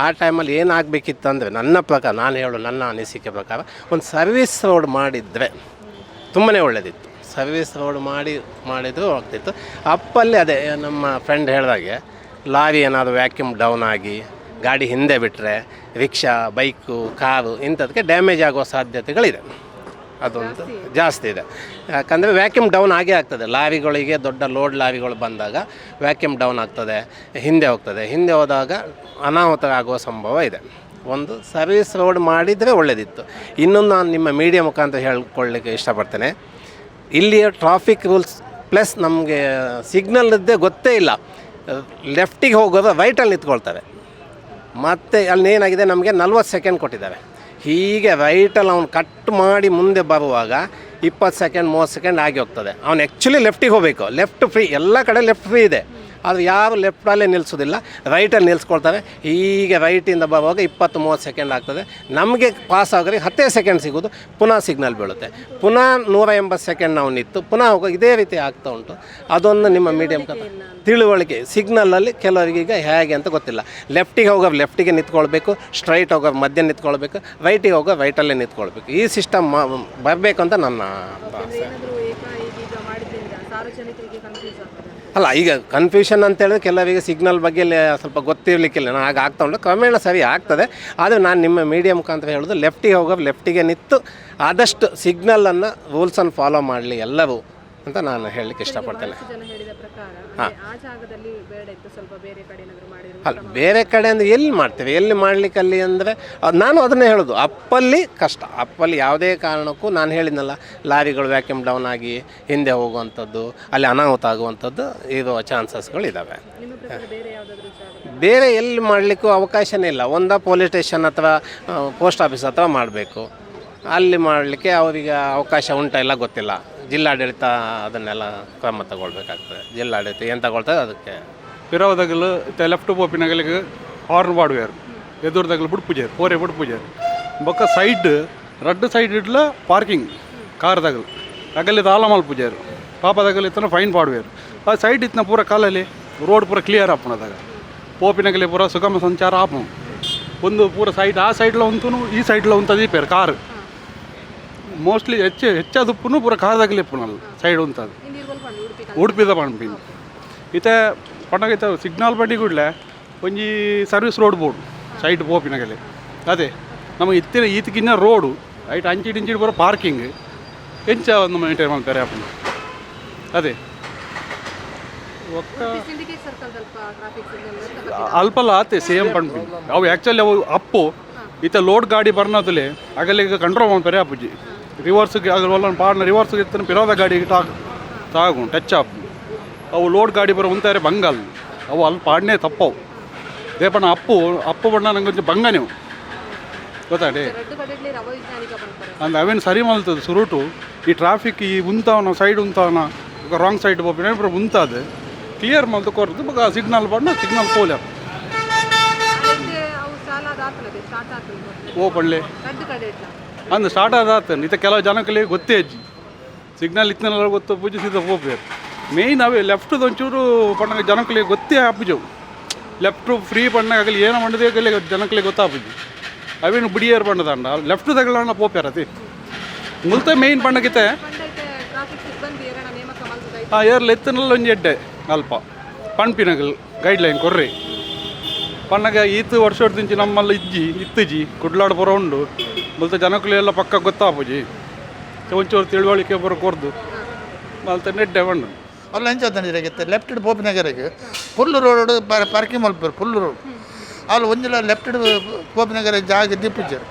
S7: ಆ ಟೈಮಲ್ಲಿ ಏನಾಗಬೇಕಿತ್ತು ಅಂದರೆ ನನ್ನ ಅನಿಸಿಕೆ ಪ್ರಕಾರ ಒಂದು ಸರ್ವಿಸ್ ರೋಡ್ ಮಾಡಿದರೆ ತುಂಬಾ ಒಳ್ಳೆಯದಿತ್ತು. ಸರ್ವಿಸ್ ರೋಡ್ ಮಾಡಿದರೂ ಆಗ್ತಿತ್ತು. ಅಪ್ಪಲ್ಲಿ ಅದೇ ನಮ್ಮ ಫ್ರೆಂಡ್ ಹೇಳಿದಾಗೆ ಲಾರಿ ಏನಾದರೂ ವ್ಯಾಕ್ಯೂಮ್ ಡೌನ್ ಆಗಿ ಗಾಡಿ ಹಿಂದೆ ಬಿಟ್ಟರೆ ರಿಕ್ಷಾ, ಬೈಕು, ಕಾರು ಇಂಥದಕ್ಕೆ ಡ್ಯಾಮೇಜ್ ಆಗುವ ಸಾಧ್ಯತೆಗಳಿದೆ. ಅದೊಂದು ಜಾಸ್ತಿ ಇದೆ. ಯಾಕಂದರೆ ವ್ಯಾಕ್ಯೂಮ್ ಡೌನ್ ಆಗೇ ಆಗ್ತದೆ. ಲಾರಿಗಳಿಗೆ ದೊಡ್ಡ ಲೋಡ್ ಲಾರಿಗಳು ಬಂದಾಗ ವ್ಯಾಕ್ಯೂಮ್ ಡೌನ್ ಆಗ್ತದೆ, ಹಿಂದೆ ಹೋಗ್ತದೆ. ಹಿಂದೆ ಹೋದಾಗ ಅನಾಹುತ ಆಗುವ ಸಂಭವ ಇದೆ. ಒಂದು ಸರ್ವಿಸ್ ರೋಡ್ ಮಾಡಿದರೆ ಒಳ್ಳೆಯದಿತ್ತು. ಇನ್ನೊಂದು ನಾನು ನಿಮ್ಮ ಮೀಡಿಯಾ ಮುಖಾಂತರ ಹೇಳ್ಕೊಳ್ಳಿಕ್ಕೆ ಇಷ್ಟಪಡ್ತೇನೆ. ಇಲ್ಲಿಯ ಟ್ರಾಫಿಕ್ ರೂಲ್ಸ್ ಪ್ಲಸ್ ನಮಗೆ ಸಿಗ್ನಲ್ದೇ ಗೊತ್ತೇ ಇಲ್ಲ. ಲೆಫ್ಟಿಗೆ ಹೋಗೋದು ರೈಟಲ್ಲಿ ನಿಂತ್ಕೊಳ್ತಾರೆ. ಮತ್ತು ಅಲ್ಲಿ ಏನಾಗಿದೆ, ನಮಗೆ 40 ಸೆಕೆಂಡ್ ಕೊಟ್ಟಿದ್ದಾರೆ. ಹೀಗೆ ರೈಟಲ್ಲಿ ಅವ್ನು ಕಟ್ ಮಾಡಿ ಮುಂದೆ ಬರುವಾಗ 20 ಸೆಕೆಂಡ್ 30 ಸೆಕೆಂಡ್ ಆಗಿ ಹೋಗ್ತದೆ. ಅವ್ನು ಆ್ಯಕ್ಚುಲಿ ಲೆಫ್ಟಿಗೆ ಹೋಗಬೇಕು. ಲೆಫ್ಟ್ ಫ್ರೀ, ಎಲ್ಲ ಕಡೆ ಲೆಫ್ಟ್ ಫ್ರೀ ಇದೆ. ಆದರೆ ಯಾರು ಲೆಫ್ಟಲ್ಲೇ ನಿಲ್ಲಿಸೋದಿಲ್ಲ, ರೈಟಲ್ಲಿ ನಿಲ್ಲಿಸ್ಕೊಳ್ತಾರೆ. ಹೀಗೆ ರೈಟಿಂದ ಬರುವಾಗ 20-30 ಸೆಕೆಂಡ್ ಆಗ್ತದೆ. ನಮಗೆ ಪಾಸ್ ಆಗೋರಿಗೆ 10 ಸೆಕೆಂಡ್ ಸಿಗೋದು, ಪುನಃ ಸಿಗ್ನಲ್ ಬೀಳುತ್ತೆ. ಪುನಃ 180 ಸೆಕೆಂಡ್ ನಾವು ನಿಂತು ಪುನಃ ಹೋಗೋ ಇದೇ ರೀತಿ ಆಗ್ತಾ ಉಂಟು. ಅದೊಂದು ನಿಮ್ಮ ಮೀಡಿಯಮ್ ತಿಳುವಳಿಕೆ. ಸಿಗ್ನಲಲ್ಲಿ ಕೆಲವರಿಗೆ ಈಗ ಹೇಗೆ ಅಂತ ಗೊತ್ತಿಲ್ಲ. ಲೆಫ್ಟಿಗೆ ಹೋಗೋರು ಲೆಫ್ಟಿಗೆ ನಿಂತ್ಕೊಳ್ಬೇಕು, ಸ್ಟ್ರೈಟ್ ಹೋಗೋರು ಮಧ್ಯ ನಿಂತ್ಕೊಳ್ಬೇಕು, ರೈಟಿಗೆ ಹೋಗೋರು ರೈಟಲ್ಲೇ ನಿಂತ್ಕೊಳ್ಬೇಕು. ಈ ಸಿಸ್ಟಮ್ ಬರಬೇಕು ಅಂತ ನನ್ನ ಆಸೆ. ಅಲ್ಲ ಈಗ ಕನ್ಫ್ಯೂಷನ್ ಅಂತ ಹೇಳಿದ್ರೆ ಕೆಲವರಿಗೆ ಸಿಗ್ನಲ್ ಬಗ್ಗೆ ಸ್ವಲ್ಪ ಗೊತ್ತಿರಲಿಕ್ಕಿಲ್ಲ, ನಾನು ಆಗ ಆಗ್ತಾ ಉಂಟು, ಕ್ರಮೇಣ ಸರಿ ಆಗ್ತದೆ. ಆದರೆ ನಾನು ನಿಮ್ಮ ಮೀಡಿಯಾ ಮುಖಾಂತರ ಹೇಳೋದು ಲೆಫ್ಟಿಗೆ ಹೋಗೋ ಲೆಫ್ಟಿಗೆ ನಿಂತು ಆದಷ್ಟು ಸಿಗ್ನಲನ್ನು ರೂಲ್ಸನ್ನು ಫಾಲೋ ಮಾಡಲಿ ಎಲ್ಲವೂ ಅಂತ ನಾನು ಹೇಳಲಿಕ್ಕೆ ಇಷ್ಟಪಡ್ತೇನೆ. ಹಾಂ, ಅಲ್ಲ ಬೇರೆ ಕಡೆ ಅಂದರೆ ಎಲ್ಲಿ ಮಾಡ್ತೇವೆ, ಎಲ್ಲಿ ಮಾಡಲಿಕ್ಕೆ ಅಲ್ಲಿ ಅಂದರೆ ನಾನು ಅದನ್ನೇ ಹೇಳೋದು, ಅಪ್ಪಲ್ಲಿ ಕಷ್ಟ. ಅಪ್ಪಲ್ಲಿ ಯಾವುದೇ ಕಾರಣಕ್ಕೂ ನಾನು ಹೇಳಿದ್ನಲ್ಲ, ಲಾರಿಗಳು ವ್ಯಾಕ್ಯೂಮ್ ಡೌನ್ ಆಗಿ ಹಿಂದೆ ಹೋಗುವಂಥದ್ದು, ಅಲ್ಲಿ ಅನಾಹುತ ಆಗುವಂಥದ್ದು ಇರುವ ಚಾನ್ಸಸ್ಗಳಿದ್ದಾವೆ. ಬೇರೆ ಎಲ್ಲಿ ಮಾಡಲಿಕ್ಕೂ ಅವಕಾಶನೇ ಇಲ್ಲ. ಒಂದು ಪೊಲೀಸ್ ಸ್ಟೇಷನ್ ಅಥವಾ ಪೋಸ್ಟ್ ಆಫೀಸ್ ಅಥವಾ ಮಾಡಬೇಕು, ಅಲ್ಲಿ ಮಾಡಲಿಕ್ಕೆ ಅವರಿಗೆ ಅವಕಾಶ ಉಂಟಾ ಇಲ್ಲ ಗೊತ್ತಿಲ್ಲ. ಜಿಲ್ಲಾಡಳಿತ ಅದನ್ನೆಲ್ಲ ಕ್ರಮ ತಗೊಳ್ಬೇಕಾಗ್ತದೆ. ಜಿಲ್ಲಾಡಳಿತ ಏನು ತಗೊಳ್ತದೆ ಅದಕ್ಕೆ
S8: ಪಿರವದಗಲು ಲೆಫ್ಟ್ ಪೋಪಿನಗಲಿಗೆ ಹಾರ್ನ್ ಪಾಡುವೇರು, ಎದುರ್ದಗಲು ಬಿಟ್ಟು ಪೂಜಾರು, ಪೋರೆ ಬಿಟ್ಟು ಪೂಜಾರು ಬೊಕ್ಕ ಸೈಡ್ ರಡ್ಡು ಸೈಡ್ ಇಡ್ಲ ಪಾರ್ಕಿಂಗ್ ಕಾರ್ದಗಲು ಅಗಲಿದ ಆಲ ಮಲ್ಪೂಜಾರು, ಪಾಪದಗಲು ಇತ್ತನ ಫೈನ್ ಪಾಡುವೇರು. ಆ ಸೈಡ್ ಇತ್ತನ ಪೂರ ಕಾಲಲ್ಲಿ ರೋಡ್ ಪೂರ ಕ್ಲಿಯರ್ ಆಪಣದಾಗ ಪೋಪಿನಗಲಿ ಪೂರ ಸುಗಮ ಸಂಚಾರ ಆಪಣ. ಒಂದು ಪೂರ ಸೈಡ್ ಆ ಸೈಡ್ಲ ಉಂಟು ಈ ಸೈಡ್ಲ ಉಂಟು ದೀಪೇರು ಕಾರು ಮೋಸ್ಟ್ಲಿ ಹೆಚ್ಚದುಪ್ಪು ಪೂರ ಕಾರ್ದಾಗಲಿ ಇಪ್ಪನಲ್ಲ ಸೈಡ್ ಉಂಟದು ಉಡುಪಿದ ಪಂಪಿನ ಇತ್ತೆ ಪಂಡಗೈತೆ ಸಿಗ್ನಲ್ ಬಂಡಿ ಕೂಡಲೇ ಒಂಜಿ ಸರ್ವಿಸ್ ರೋಡ್ ಬೋರ್ಡು ಸೈಡ್ ಪೋಪಿನಗಲಿ ಅದೇ ನಮಗೆ ಇತ್ತಿನ ಈತಕ್ಕಿನ್ನ ರೋಡು ಐಟ್ ಅಂಚಿಡ್ ಇಂಚಿಡ್ ಬರೋ ಪಾರ್ಕಿಂಗ್ ಹೆಂಚ ಒಂದು ಮೇಂಟೈನ್ ಮಾಡ್ತಾರೆ ಅಪ್ಪನ ಅದೇ ಒಕ್ಕ ಅಲ್ಪಲ್ಲ ಆತೆ ಸೇಮ್ ಪಂಪಿನ ಅವು ಆ್ಯಕ್ಚುಲಿ ಅವು ಅಪ್ಪು ಈತ ಲೋಡ್ ಗಾಡಿ ಬರ್ನೋದಲ್ಲಿ ಆಗಲಿಗೆ ಕಂಟ್ರೋಲ್ ಮಾಡ್ತಾರೆ ಅಪ್ಪುಜಿ ರಿವರ್ಸ್ಗೆ ಆಗಲ್ಲ ಪಾಡ್ನ ರಿವರ್ಸ್ಗೆ ಇರ್ತಾನೆ ಪಿರೋದ ಗಾಡಿಗೆ ತಾಗು ಟಚ್ ಆಪ್ ಅವು ಲೋಡ್ ಗಾಡಿ ಬರೋ ಉಂತಾರೆ ಬಂಗಾಲ್ ಅವು ಅಲ್ಲಿ ಪಾಡ್ನೇ ತಪ್ಪವು ದೇಪಣ್ಣ ಅಪ್ಪು ಬಣ್ಣ ನಂಗೆ ಕೊಂಚ ಬಂಗ ನೀವು ಗೊತ್ತಾಡಿ ಅಂದ್ ಅವೇನು ಸರಿ ಮಲ್ತದೆ ಸುರುಟು ಈ ಟ್ರಾಫಿಕ್ ಈ ಉಂತವನ ಸೈಡ್ ಉಂತವನ ರಾಂಗ್ ಸೈಡ್ ಹೋಗ್ಬಿನ ಇಬ್ಬರು ಉಂತದೆ ಕ್ಲಿಯರ್ ಮಲ್ತು ಕೊರ್ದು ಬಗ ಸಿಗ್ನಲ್ ಬಣ್ಣ ಸಿಗ್ನಲ್ ಪೋಲೆ ಓ ಪಳ್ಳೆ ಅಂದು ಸ್ಟಾರ್ಟ್ ಆದಾತನು ಇತ್ತ ಕೆಲವು ಜನಕ್ಕಲ್ಲಿ ಗೊತ್ತೇ ಅಜ್ಜಿ ಸಿಗ್ನಲ್ ಇತ್ತನೆಲ್ಲ ಗೊತ್ತು ಪೂಜಿಸಿದ ಹೋಗ್ಬೇಕು ಮೇಯ್ನ್ ಅವೇ ಲೆಫ್ಟ್ದು ಒಂಚೂರು ಪಣ್ಣಗೆ ಜನಕ್ಕಲ್ಲಿ ಗೊತ್ತೇ ಹಾಪುಜವು ಲೆಫ್ಟು ಫ್ರೀ ಪಣ್ಣಗಾಗಲಿ ಏನೋ ಮಂಡದಾಗಲಿ ಜನಕ್ಕಲ್ಲಿ ಗೊತ್ತಾಪುಜಿ ಅವೇನು ಬಿಡಿಯೇರು ಪಣ್ಣದಂಡ ಲೆಫ್ಟ್ ತಗೊಳ್ಳೋಣ ಪೋಪ್ಯಾರತಿ ಮುಲ್ತ ಮೇಯ್ನ್ ಪಣ್ಣಗಿತ್ತೆ ಏರ್ಲ ಎತ್ತನೆಲ್ಲ ಒಂಜಿ ಎಡ್ಡೆ ಅಲ್ಪ ಪಣ್ಪಿನಗಲ್ ಗೈಡ್ಲೈನ್ ಕೊರ್ರಿ ಪಣ್ಣಗ ಈತು ವರ್ಷ ದಿಂಚಿ ನಮ್ಮಲ್ಲಿ ಇತ್ತುಜಿ ಕುಡ್ಲಾಡು ಪುರ ಉಂಡು ಮಲ್ತ ಜನಕ್ಕಳು ಎಲ್ಲ ಪಕ್ಕ ಗೊತ್ತಾಪುಜಿ ಒಂಚೂರು ತಿಳುವಳಿಕೆ ಬರೋ ಕೊರ್ದು ಮಲ್ತ ನೆಡ್ಡೆ ಬಂಡು
S9: ಅಲ್ಲಿ ಹೆಂಚಂದಿರಾಗಿತ್ತೆ ಲೆಫ್ಟ್ ಪೋಪಿನಗರಿಗೆ ಫುಲ್ ರೋಡ್ ಪಾರ್ಕಿಂಗ್ ಮಲ್ಪರು ಫುಲ್ ರೋಡ್ ಅಲ್ಲಿ ಒಂದಿಲ್ಲ ಲೆಫ್ಟ್ ಪೋಪಿನಗರ ಜಾಗ ದಿಪ್ಪುಜರು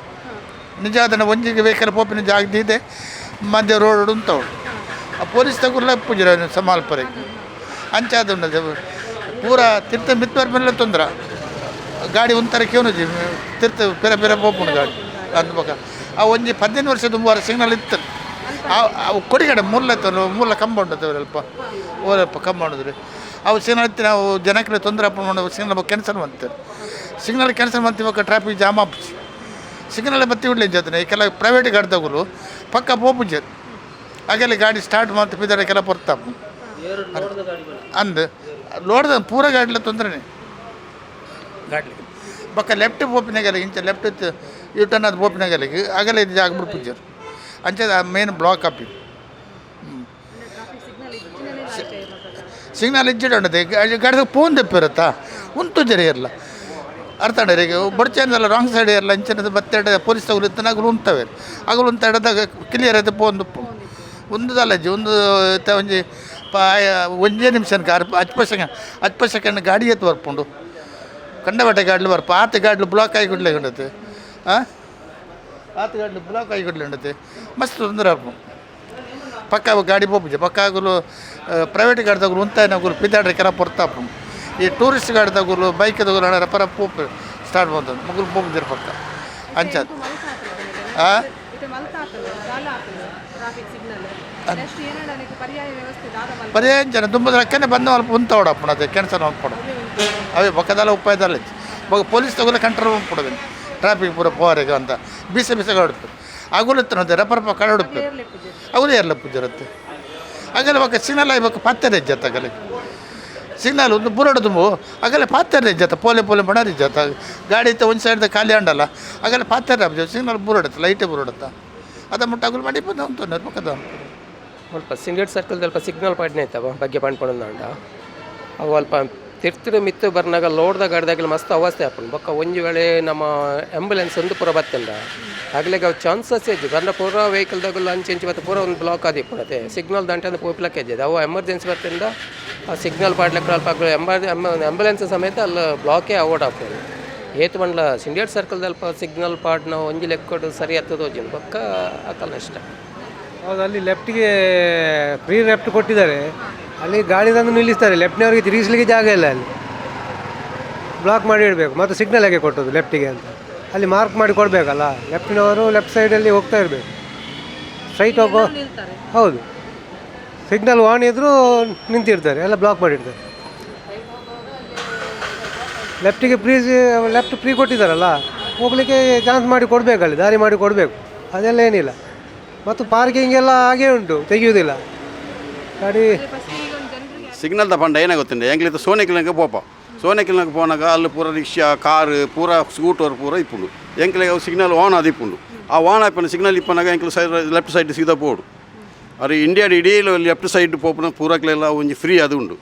S9: ನಿಜ ಅದನ್ನು ಒಂಜಿಗೆ ವೆಹಿಕಲ್ ಪೋಪಿನ ಜಾಗ ದಿದೆ ಮಧ್ಯ ರೋಡ್ ಉಂಟವಳು ಆ ಪೊಲೀಸ್ ತಗೊಳ್ಳ ಪೂಜರ ಸಮಾಲ್ಪರಿಗೆ ಅಂಚಾದ ಉಂಟು ಪೂರ ತಿರ್ತ ಮಿತ್ವರ ಮೇಲೆ ತೊಂದರೆ ಗಾಡಿ ಒಂಥರ ಕೇವನಜಿ ತಿರ್ತ ಬೇರೆ ಬೇರೆ ಪೋಪುಂಡು ಗಾಡಿ ಅದು ಬಕ ಆ ಒಂಜಿ 15 ವರ್ಷದ ಮೂವರ ಸಿಗ್ನಲ್ ಇತ್ತು ಅವು ಕೊಡಿಗಡೆ ಮೂಲ ಕಂಬ ಉಂಟು ಸ್ವಲ್ಪ ಓರಪ್ಪ ಕಂಬ ಉಂಡಿದ್ರಿ ಅವು ಸಿಗ್ನಲ್ ಇತ್ತು ನಾವು ಜನಕ್ಕೆ ತೊಂದರೆ ಅಪ್ಪ ಮಾಡೋ ಸಿಗ್ನಲ್ ಕ್ಯಾನ್ಸಲ್ ಮಾಡ್ತಾರೆ ಸಿಗ್ನಲ್ ಕ್ಯಾನ್ಸಲ್ ಮಾಡ್ತೀವಿ ಇವಾಗ ಟ್ರಾಫಿಕ್ ಜಾಮ್ ಆಪುಜಿ ಸಿಗ್ನಲ್ ಬತ್ತಿ ಉಡ್ಲಿ ಜೊತೆ ಕೆಲವು ಪ್ರೈವೇಟ್ ಗಾಡಿ ತಗೋರು ಪಕ್ಕ ಪೋಪುಜಿ ಹಾಗೆಲ್ಲ ಗಾಡಿ ಸ್ಟಾರ್ಟ್ ಮಾಡ್ತಾ ಬಿದ್ದರೆ ಕೆಲ ಬರ್ತಾಪ ಅಂದು ಲೋಡ್ದ ಪೂರ ಗಾಡಿಲ ತೊಂದರೆ ಗಾಡಿ ಬಕ್ಕ ಲೆಫ್ಟ್ ಪೋಪಿನಾಗಲ್ಲ ಇಂಚ ಲೆಫ್ಟ್ ಯೂಟರ್ನ್ ಅದು ಪೋಪಿನಾಗಲ್ಲಿಗೆ ಆಗಲ್ಲ ಇದು ಜಾಗ ಬಿಡು ಪೂಜರು ಅಂಚದ ಮೇನ್ ಬ್ಲಾಕ್ ಆಪಿ ಸಿಗ್ನಲ್ ಇಜ್ಜಿಡ ಉಂಟದೆ ಗಾಡಿದಾಗ ಫೋನ್ ತೆಪ್ಪಿರುತ್ತಾ ಉಂಟು ಜರಿ ಇರಲ್ಲ ಅರ್ಥ ಈಗ ಬಡ್ಚೆಲ್ಲ ರಾಂಗ್ ಸೈಡ್ ಇರಲ್ಲ ಇಂಚನದು ಬತ್ತೆಡೆ ಪೊಲೀಸ್ ತಗೊಳ್ಳಿ ಇತ್ತನಾಗಲು ಉಂಟವೆ ಆಗಲು ಉಂಟ ಹಿಡ್ದಾಗ ಕ್ಲಿಯರ್ ಆಯ್ತು ಫೋನ್ ಒಂದು ಅಲ್ಲಜ್ಜಿ ಒಂದು ಒಂಜಿ ಒಂದೇ ನಿಮಿಷಕ್ಕೆ 10 ಸೆಕೆಂಡ್ ಗಾಡಿ ಎತ್ತು ಬರ್ಪುಂಡು ಕಂಡಬಟ್ಟೆ ಗಾಡ್ಲು ಬರ್ಪ ಆತ ಗಾಡ್ಲು ಬ್ಲಾಕ್ ಆಗಿ ಕೊಡ್ಲೆ ಉಂಡತೆ ಆತ ಗಾಡ್ಲು ಬ್ಲಾಕ್ ಆಗಿ ಕೊಡ್ಲೆ ಉಂಡತೆ ಮಸ್ತ್ ತೊಂದರೆ ಆಗ್ಬೋದು ಪಕ್ಕ ಗಾಡಿ ಪೋಪುಜೆ ಪಕ್ಕ ಆಗಲು ಪ್ರೈವೇಟ್ ಗಾಡಿ ತಗೋರು ಉಂತಾಯಿನಗರು ಪಿದಾಡ್ರೆ ಕೆಲ ಪೊರ್ತಾಪ ಈ ಟೂರಿಸ್ಟ್ ಗಾಡಿ ತಗೋರು ಬೈಕ್ ತಗೋರು ಹಣ ಪರ ಪೋಪು ಸ್ಟಾರ್ಟ್ ಮಾಡ್ತಾರೆ ಮುಗುರು ಪೋಪುದಿರ ಪಕ್ಕ ಅಂಚದು ಪರ್ಯಾಯ ಜನ ತುಂಬ ಅಕ್ಕನೆ ಬಂದು ಅಲ್ಪ ಉಂತವಡಪ್ಪಣ ಅದೇ ಕ್ಯಾನ್ಸಲ್ ಮಾಡ್ಕೊಡು ಅವೇ ಬಕ್ಕದಲ್ಲ ಉಪಾಯದಲ್ಲ ಪೊಲೀಸ್ ತಗೋಲ್ಲ ಕಂಟ್ರೋಲ್ ಮಾಡ್ಕೊಡೋದು ಟ್ರಾಫಿಕ್ ಪೂರ ಪೋರಿಗೆ ಅಂತ ಬಿಸ ಗಾಡುತ್ತೆ ಆಗುಲತ್ತೆ ರಪರಪ ಕಡುತ್ತೆ ಅವರೇ ಎಲ್ಲ ಪೂಜರುತ್ತೆ ಆಗಲ್ಲ ಬಕ್ಕ ಸಿಗ್ನಲ್ ಆಗ್ಬೇಕು ಪಾತ್ರೆ ಇಜ್ಜತ್ತ ಆಗಲ್ಲ ಸಿಗ್ನಲ್ ಒಂದು ಬುರಡು ತುಂಬು ಆಗಲ್ಲ ಪಾತ್ರೆ ಇಜ್ಜತ್ತ ಪೋಲೆ ಬಣ ಇಜ್ಜತ್ತ ಗಾಡಿ ಇತ್ತು ಒಂದು ಸೈಡ್ದ ಖಾಲಿ ಅಂಡಲ್ಲ ಆಗಲ್ಲ ಪಾತ್ರೆ ಸಿಗ್ನಲ್ ಬುರಡುತ್ತೆ ಲೈಟೇ ಬುರಡುತ್ತಾ ಅದ ಮುಟ್ಟಾಗಲು ಮಾಡಿ ಬಂದ ಉಂಟು ಪಕ್ಕದ
S10: ಸ್ವಲ್ಪ ಸಿಂಗೇಟ್ ಸರ್ಕಲ್ ಸ್ವಲ್ಪ ಸಿಗ್ನಲ್ ಪಾಡ್ನೆ ಐತವ ಬಗ್ಗೆ ಪಂಡ್ಪೊಂಡ ಅವು ಅಲ್ಪ ತಿರ್ತಿಡು ಮಿತ್ತು ಬರ್ನಾಗ ಲೋಡ್ದ ಗಾಡಿದಾಗಲಿ ಮಸ್ತ್ ಅವಸ್ಥೆ ಆಪನ್ ಬೊಕ್ಕ ಒಂಜಿ ವೇಳೆ ನಮ್ಮ ಆಂಬುಲೆನ್ಸ್ ಒಂದು ಪೂರ ಬತ್ತಂಡ ಆಗ್ಲಿಗೆ ಅವು ಚಾನ್ಸಸ್ ಇದ್ದು ಬರ್ನ ಪೂರ ವೆಹಿಕಲ್ದಾಗಲ್ಲ ಅಂಚೆಂಚು ಮತ್ತು ಪೂರ ಒಂದು ಬ್ಲಾಕ್ ಆದಿಪ್ಪುಣತೆ ಸಿಗ್ನಲ್ ದಂಟೆ ಪೋಪ್ಲಕ್ಕೆ ಇದ್ದಿದೆ ಅವು ಎಮರ್ಜೆನ್ಸಿ ಬರ್ತಿಂದ ಆ ಸಿಗ್ನಲ್ ಪಾಡ್ಲಕ್ಕೆ ಅಲ್ಪ ಆಂಬುಲೆನ್ಸ್ ಸಮೇತ ಅಲ್ಲಿ ಬ್ಲಾಕೇ ಅವಾಯ್ಡ್ ಆಗ್ತದೆ ಏತು ಬಂಡ್ಲ ಸಿಂಡಿಯೇಟ್ ಸರ್ಕಲ್ದ ಅಲ್ಪ ಸಿಗ್ನಲ್ ಪಾಡ್ನ ಒಂಜಿ ಲೆಕ್ಕೊಟ್ಟು ಸರಿ ಹತ್ತದ ಹೋಜಿನ ಬೊಕ್ಕ ಆಕಲ್ಲ ಇಷ್ಟ.
S11: ಹೌದು, ಅಲ್ಲಿ ಲೆಫ್ಟಿಗೆ ಫ್ರೀ ಲೆಫ್ಟ್ ಕೊಟ್ಟಿದ್ದಾರೆ, ಅಲ್ಲಿ ಗಾಡಿ ತಂದು ನಿಲ್ಲಿಸ್ತಾರೆ, ಲೆಫ್ಟ್ನವ್ರಿಗೆ ತಿರುಗಿಸ್ಲಿಕ್ಕೆ ಜಾಗ ಇಲ್ಲ, ಅಲ್ಲಿ ಬ್ಲಾಕ್ ಮಾಡಿ ಇಡಬೇಕು. ಮತ್ತು ಸಿಗ್ನಲ್ ಹೇಗೆ ಕೊಟ್ಟದ್ದು ಲೆಫ್ಟಿಗೆ ಅಂತ ಅಲ್ಲಿ ಮಾರ್ಕ್ ಮಾಡಿ ಕೊಡಬೇಕಲ್ಲ, ಲೆಫ್ಟಿನವರು ಲೆಫ್ಟ್ ಸೈಡಲ್ಲಿ ಹೋಗ್ತಾ ಇರಬೇಕು, ಸ್ಟ್ರೈಟ್ ಹೋಗೋ. ಹೌದು, ಸಿಗ್ನಲ್ ಆನ್ ಇದ್ದರೂ ನಿಂತಿರ್ತಾರೆ, ಎಲ್ಲ ಬ್ಲಾಕ್ ಮಾಡಿರ್ತಾರೆ. ಲೆಫ್ಟಿಗೆ ಲೆಫ್ಟ್ ಫ್ರೀ ಕೊಟ್ಟಿದ್ದಾರಲ್ಲ, ಹೋಗಲಿಕ್ಕೆ ಚಾನ್ಸ್ ಮಾಡಿ ಕೊಡಬೇಕಲ್ಲಿ, ದಾರಿ ಮಾಡಿ ಕೊಡಬೇಕು, ಅದೆಲ್ಲ ಏನಿಲ್ಲ. ಮತ್ತು ಪಾರ್ಕಿಂಗ್ ಎಲ್ಲ ಹಾಗೇ ಉಂಟು, ತೆಗೆಯುವುದಿಲ್ಲ ಗಾಡಿ.
S12: ಸಿಗ್ನಲ್ ತಗೊಂಡ ಏನಾಗುತ್ತಂಡೆ ಎಂಗ್ಲಿತ್ತು ಸೋನೆಕಿಲಂಗೆ ಪೋಪ ಸೋನೆಕಿಲಂಗೆ ಪೋನಾಗ ಅಲ್ಲಿ ಪೂರ ರಿಕ್ಷಾ ಕಾರು ಪೂರ ಸ್ಕೂಟರ್ ಪೂರ ಇಪ್ಪುಂಡು ಎಂಕ್ಲಿಗೆ ಅವು ಸಿಗ್ನಲ್ ಆನ್ ಅದು ಇಪ್ಪುಂಡು. ಆ ಆನ್ ಆಯ್ಪನ ಸಿಗ್ನಲ್ ಇಪ್ಪನಾಗ ಎಂಕ್ಲು ಸೈಡ್ ಲೆಫ್ಟ್ ಸೈಡ್ ಸೀದಾ ಪೋಡು. ಅದು ಇಂಡಿಯಾದ ಇಡೀ ಲೆಫ್ಟ್ ಸೈಡ್ ಪೋಪನ ಪೂರಕ್ಲೆಲ್ಲ ಒಂಜಿ ಫ್ರೀ ಅದು ಉಂಡು.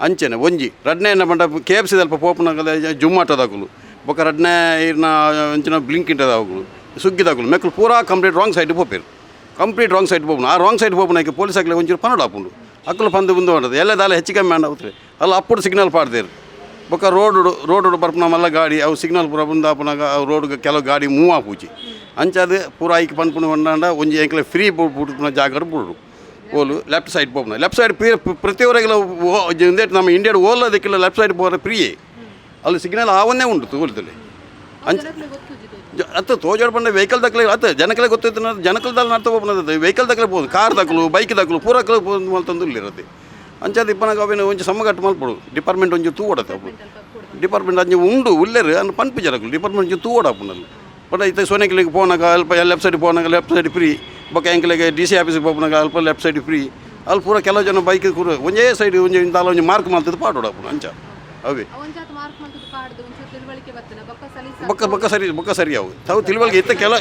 S12: ಅಂಚೆನೆ ಒಂಜಿ ರಡ್ನೆ ಬಂಡ KFC ದಲ್ಪ ಪೋಪನಾಗದ ಜುಮ್ಮಾಟದಾಗಲು ಬೊಕ್ಕ ರಡ್ನೆ ಇರ್ನ ಅಂಚಿನ ಬ್ಲಿಂಕ್ ಇಂಟದಾಗಲು ಸುಗ್ಗಿದಾಗಲು ಮೆಕ್ಕಲು ಪೂರಾ ಕಂಪ್ಲೀಟ್ ರಾಂಗ್ ಸೈಡ್ ಪೋಪೇರು, ಕಂಪ್ಲೀಟ್ ರಾಂಗ್ ಸೈಡ್ ಪೋಪನ. ಆ ರಾಂಗ್ ಸೈಡ್ ಪೋಪನಾಕೆ ಪೊಲೀಸ್ ಹಾಕಲಿ ಒಂಚೂರು ಪನ್ನಡ ಹಾಪುಂಡು ಅಕ್ಕಲು ಪಂದು ಮುಂದೆ ಮಾಡೋದು ಎಲ್ಲ ದಾಲ ಹೆಚ್ಚು ಕಮ್ಮಿ ಆಗುತ್ತೆ ಅಲ್ಲ. ಅప్పుడు ಸಿಗ್ನಲ್ ಪಾಡ್ದೇರು ಬೊಕ್ಕ ರೋಡು ಬರ್ಪನ ಮಲ್ಲ ಗಾಡಿ ಅವು ಸಿಗ್ನಲ್ ಪೂರ ಮುಂದೆ ಹಾಪನಾಗ ಅವು ರೋಡ್ಗೆ ಕೆಲವು ಗಾಡಿ ಮೂವ್ ಆಪೂಜಿ ಅಂಚದು ಪೂರ ಐಕ್ ಪನ್ಪುಣ ಹೊಂದಾಂಡ ಒಂಜಿ ಎಂಕ್ಲೆ ಫ್ರೀ ಬಿಟ್ಟು ಜಾಗ ಬಿಡ್ರು ಓಲು ಲೆಫ್ಟ್ ಸೈಡ್ ಪೋಪನ. ಲೆಫ್ಟ್ ಸೈಡ್ ಪ್ರತಿಯೊರೆಗೆಲ್ಲ ನಮ್ಮ ಇಂಡಿಯಾದ ಓಲೋದಕ್ಕೆಲ್ಲ ಲೆಫ್ಟ್ ಸೈಡ್ ಪೋರೆ ಫ್ರೀಯೇ ಅಲ್ಲಿ ಸಿಗ್ನಲ್ ಆವನ್ನೇ ಉಂಟು ತೋಲ್ತಲ್ಲಿ ಅಂಚ ಅತ್ತ ತೋಜಾಡ್ ಬಂದ ವೆಹಿಕಲ್ ದಕ್ಕಲೆ ಅತ್ತ ಜನಕಲೆ ಗೊತ್ತಿತ್ತು ಜನಕಲ್ದಲ್ಲಿ ನಡ್ತಾ ಹೋಗ್ಬೋದು ವೆಹಿಕಲ್ ದಕ್ಕಲೆ ಬೋದು ಕಾರ್ ದಕ್ಕಲು ಬೈಕ್ ದಕ್ಕಲು ಪೂರಕ್ಕಲು ಬೋದು ಅಂತಂದು ಇಲ್ಲಿರುತ್ತೆ ಅಂಚದು ಇಪ್ಪನಾಗ ಅವೇನು ಒಂಚು ಸಮ್ಮಗಟ್ಟು ಮಲ್ಪಡು ಡಿಪಾರ್ಟ್ಮೆಂಟ್ ಒಂಚು ತೂ ಓಡತ್ತೆ ಅವು ಡಿಪಾರ್ಟ್ಮೆಂಟ್ ಅಂಚು ಉಂಡು ಉಲ್ಲೇರು ಅನ್ನು ಪನ್ಪು ಜರಕಲು ಡಿಪಾರ್ಟ್ಮೆಂಟ್ ಒಂಚು ತೂ ಓಡಪ್ಪನಲ್ಲಿ ಬಟ್ ಐತೆ ಸೋನೆಕಿಲಿಗೆ ಪೋನಾಗ ಅಲ್ಪ ಲೆಫ್ಟ್ ಸೈಡ್ ಪೋನಾಗ ಲೆಫ್ಟ್ ಸೈಡ್ ಫ್ರೀ ಬೊಕ್ಕ ಎಂಕ್ಲೆಗೆ DC ಆಫೀಸಿಗೆ ಪೋನಾಗ ಅಲ್ಪ ಲೆಫ್ಟ್ ಸೈಡ್ ಫ್ರೀ ಅಲ್ಲಿ ಪೂರ ಕೆಲವು ಜನ ಬೈಕ್ ಕೂಡ ಒಂದೇ ಸೈಡ್ ಒಂಜಿ ಇಂತಾಲ ಒಂಜಿ ಮಾರ್ಕ್ ಮಾಡ್ತಿದ್ದು ಪಾಡೋಡಪ್ಪು ಅಂಚ ಅವೇ ಬೊಕ್ಕ ಸರಿ ಅವು ತಾವು ತಿಳುವಳಿಕೆ ಇತ್ತ ಕೆಲ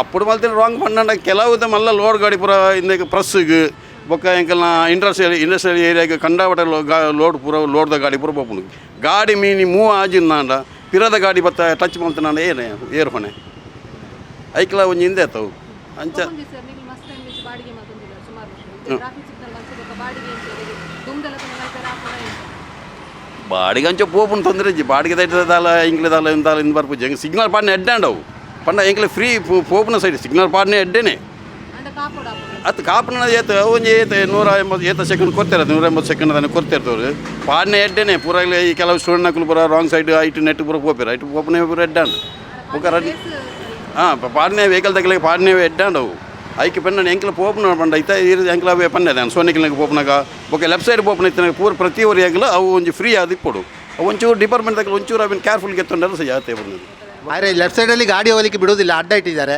S12: ಅప్పుడు ಮಲ್ತಿನ ರಾಂಗ್ ಪಂಡ ಕೆಲವು ಮಲ್ಲ ಲೋಡ್ ಗಾಡಿ ಪೂರ ಇಂದಕ್ಕೆ ಪ್ರೆಸ್ಸಿಗೆ ಬೊಕ್ಕ ಎಂಕಲ್ನ ಇಂಡಸ್ಟ್ರಿಯಲ್ ಏರಿಯಾಗೆ ಕಂಡಾವಟ ಲೋಡ್ ಪೂರ ಲೋಡ್ದ ಗಾಡಿ ಪೂರ ಪೋಪುಂಡು ಗಾಡಿ ಮೀನಿ ಮೂವ್ ಆಜಿಂದಾಂಡ ಪಿರದ ಗಾಡಿ ಬತ್ತ ಟಚ್ ಮಾಡ್ತಾನ ಏನೇ ಏರ್ ಹೊಣೆ ಐಕ್ಲ ಒಂಜಿ ಹಿಂದೆ ಆತವು ಅಂಚ ಬಾಡಿಗೆ ಅಂಚ ಪೋಪುಂಡು ತೊಂದರೆ ಬಾಡಿಗೆ ತೈತದಾಲ ಇಂಗ್ಲದಾಲ ಇಂದಾಲ ಇಂದು ಬರ್ಪುಜಿ ಹೆಂಗೆ ಸಿಗ್ನಲ್ ಪಾಡ್ನೆ ಎಡ್ಡಾಂಡವು ಪಂಡ ಎಂಕ್ಲೆ ಫ್ರೀ ಪೋಪುನ ಸೈಡ್ ಸಿಗ್ನಲ್ ಪಾಡ್ನೆ ಎಡ್ಡೇನೆ ಅದು ಕಾಪನ ಏತ ಒಂಜಿ ಏತ 180 ಸೆಕೆಂಡ್ ಕೊಡ್ತಾರೆ 180 ಸೆಕೆಂಡ್ ಅದನ್ನು ಕೊಡ್ತಿರ್ತವ್ರು ಪಾಡ್ನೆ ಎಡ್ಡೇನೆ ಪೂರಾಗಲೇ ಈ ಕೆಲವು ಸ್ಟೂಡೆಂಟ್ಗಳು ಪೂರ ರಾಂಗ್ ಸೈಡ್ ಐಟು ನೆಟ್ ಪೂರ ಪೋಪೇರು ಐಟು ಪೋಪನೇ ಪೂರ ಎಡ್ಡಾಂಡು ಬುಕ್ಕ ರಡ್ಡಿ ಪಾಡ್ನೆ ವೆಹಿಕಲ್ ತಗಲಿಗೆ ಪಾಡ್ನೆ ಎಡ್ಡಾಂಡವು ಐಕೆ ಪೆನ್ನ ಎಂಕ್ಲ ಪೋಪನ ಪಂಡ ಐತ ಎಂಕ್ಲ ಪನ್ನೆ ನಾನು ಸೋನಿಕಿಲಿಗೆ ಪೋಪನಾಗ ಬೊಕ್ಕ ಲೆಫ್ಟ್ ಸೈಡ್ ಪೋಪನ ಇತ್ತ ಪೂರ ಪ್ರತಿ ಒರಿಯಾಗಲ ಅವು ಒಂಜಿ ಫ್ರೀ ಅದು ಇಪ್ಪಡು ಒಂಚೂರು ಡಿಪಾರ್ಟ್ಮೆಂಟ್ ತಗಲು ಒಂಚೂರು ಅವನು ಕೇರ್ಫುಲ್ ಗೆತ್ತೊಂಡಲ್ಲ ಸಹ ಜಾತೆ ಬಂದದ್ದು.
S13: ಆದರೆ ಲೆಫ್ಟ್ ಸೈಡಲ್ಲಿ ಗಾಡಿ ಹೋಗಲಿಕ್ಕೆ ಬಿಡೋದಿಲ್ಲ, ಅಡ್ಡ ಇಟ್ಟಿದ್ದಾರೆ.